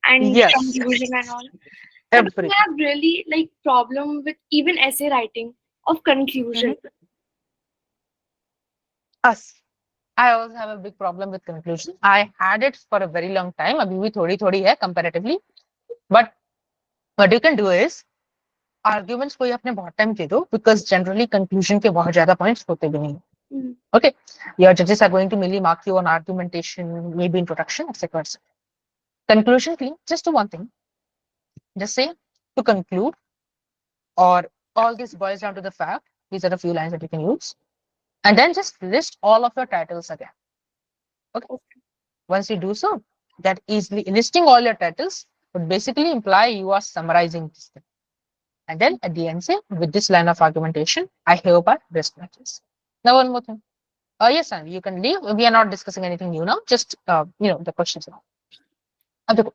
and Yes. conclusion and all. Everything. But I have really like problem with even essay writing of conclusion. Us. I also have a big problem with conclusion. I had it for a very long time. अभी भी थोड़ी थोड़ी है comparatively. But what you can do is arguments को ही अपने बहुत time दे दो, because generally conclusion के बहुत ज्यादा points होते भी नहीं। Okay, your judges are going to mainly mark you on argumentation, maybe introduction, etc. Conclusion के लिए just do one thing. Just say to conclude, or all this boils down to the fact. These are a few lines that you can use, and then just list all of your titles again. Okay. Once you do so, that easily listing all your titles would basically imply you are summarizing this thing. And then at the end say, with this line of argumentation, I hereby rest my case. Now one more thing. Yes, Sam, you can leave. We are not discussing anything new now. Just the questions now. अब देखो,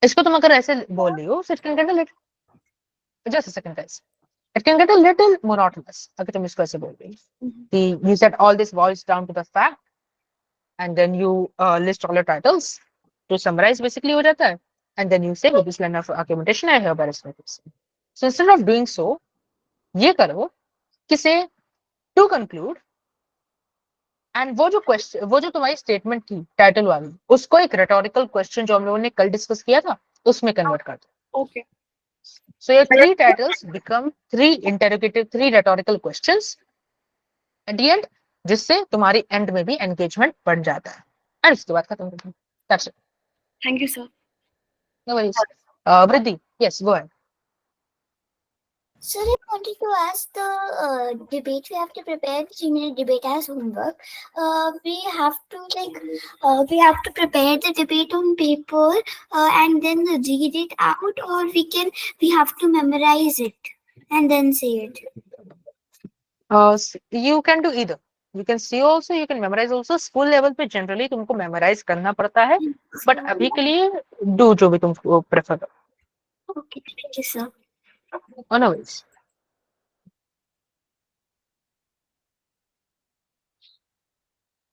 इसको तुम अगर ऐसे बोल रही हो, so it can get a little, just a second guys, it can get a little monotonous अगर तुम इसको ऐसे बोल रही हो। You said all this boils down to the fact, and then you list all your titles to summarize basically हो जाता है, and then you say with this line of argumentation I hereby rest my case. So instead of doing so, ये करो कि say to conclude, and वो जो question, वो जो तुम्हारी स्टेटमेंट थी टाइटल वाली, उसको एक रेटोरिकल क्वेश्चन जो हम लोगों ने कल डिस्कस किया था उसमें कन्वर्ट कर दो। Okay. So your 3 titles become 3 interrogative, 3 rhetorical questions at the end, जिससे तुम्हारी एंड में भी एंगेजमेंट बढ़ जाता है, एंड उसके बाद खत्म कर दो। That's it. Thank you, sir. No worries. Vriddhi, yes, go ahead. Sir, I wanted to ask the debate we have to prepare, 3-minute debate as homework. We have to prepare the debate on paper and then read it out, or we have to memorize it and then say it. You can do either. You can see also, you can memorize also. School level पे generally तुमको memorize करना पड़ता है, but अभी के लिए do जो भी तुम prefer करो। Okay, thank you, sir. Oh, no worries.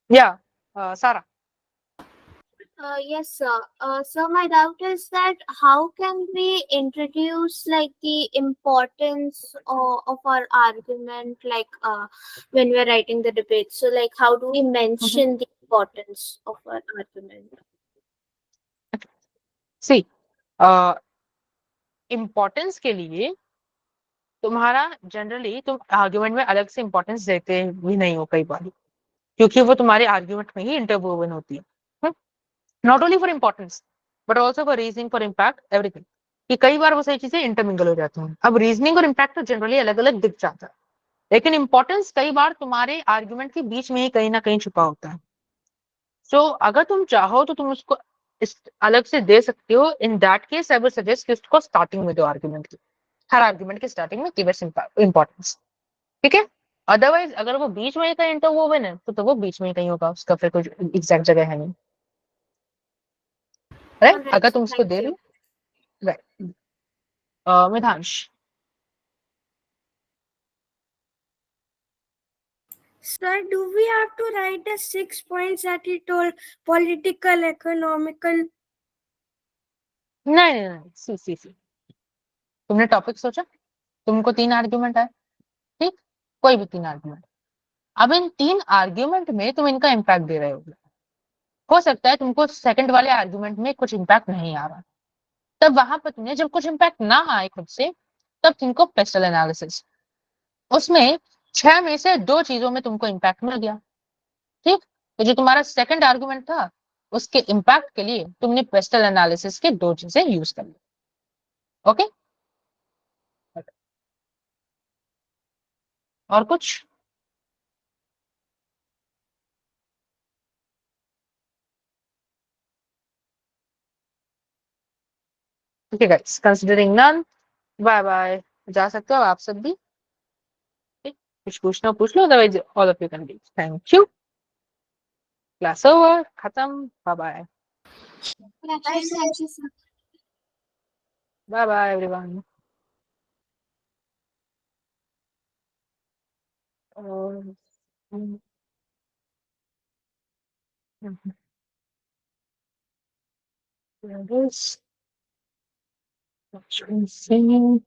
Yeah, Sarah. Yes, sir. So my doubt is that how can we introduce like the importance of our argument, like when we're writing the debate? So like, how do we mention the importance of our argument? See, importance के लिए तुम्हारा generally तुम argument में अलग से importance देते भी नहीं हो कई बार, क्योंकि वो तुम्हारे आर्ग्यूमेंट में ही इंटरवोवन होती है, not only for importance but also for reasoning, for impact, everything, कि कई बार वो सारी चीजें इंटरमिंगल हो जाती हैं। अब रीजनिंग और इम्पैक्ट तो जनरली अलग अलग दिख जाता है, लेकिन इंपॉर्टेंस कई बार तुम्हारे आर्ग्यूमेंट के बीच में ही कहीं ना कहीं छुपा होता है। सो अगर तुम चाहो तो तुम उसको इस अलग से दे सकते हो. In that case I would suggest कि उसको स्टार्टिंग में दो आर्ग्यूमेंट की. हर आर्ग्यूमेंट के स्टार्टिंग में गिव इट्स इंपॉर्टेंस. ठीक है. अदरवाइज अगर वो बीच में ही कहीं इंटरवोवन है तो वो बीच में ही कहीं होगा, उसका फिर कोई एग्जैक्ट जगह है नहीं. राइट. Alright, अगर तुम उसको thank दे रही you. हो. Right. Midhansh. Sir, do we have to write the 6 points that he told? Political, economical. नहीं नहीं नहीं, सी तुमने टॉपिक सोचा, तुमको 3 आर्ग्यूमेंट आए. ठीक. कोई भी 3 आर्ग्यूमेंट. अब इन 3 आर्ग्यूमेंट में तुम इनका इम्पैक्ट दे रहे हो सकता है तुमको सेकंड वाले आर्ग्यूमेंट में कुछ इम्पैक्ट नहीं आ रहा. तब वहां पर तुमने जब कुछ इम्पैक्ट ना आए खुद से, तब तुमको पेस्टल एनालिसिस. उसमें 6 में से 2 चीजों में तुमको इम्पैक्ट मिल गया. ठीक. तो जो तुम्हारा सेकंड आर्गुमेंट था, उसके इम्पैक्ट के लिए तुमने पेस्टल एनालिसिस के 2 चीजें यूज कर ली. ओके. और कुछ. ठीक है guys, considering none, bye bye. जा सकते हो आप सब भी. ठीक? कुछ पूछना पूछ लो, otherwise all of you can leave. Thank you. Class over, खत्म. Bye bye. Bye, thank you, sir. Bye bye everyone. This singing.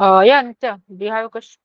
Yeah, Nitya, do you have a question?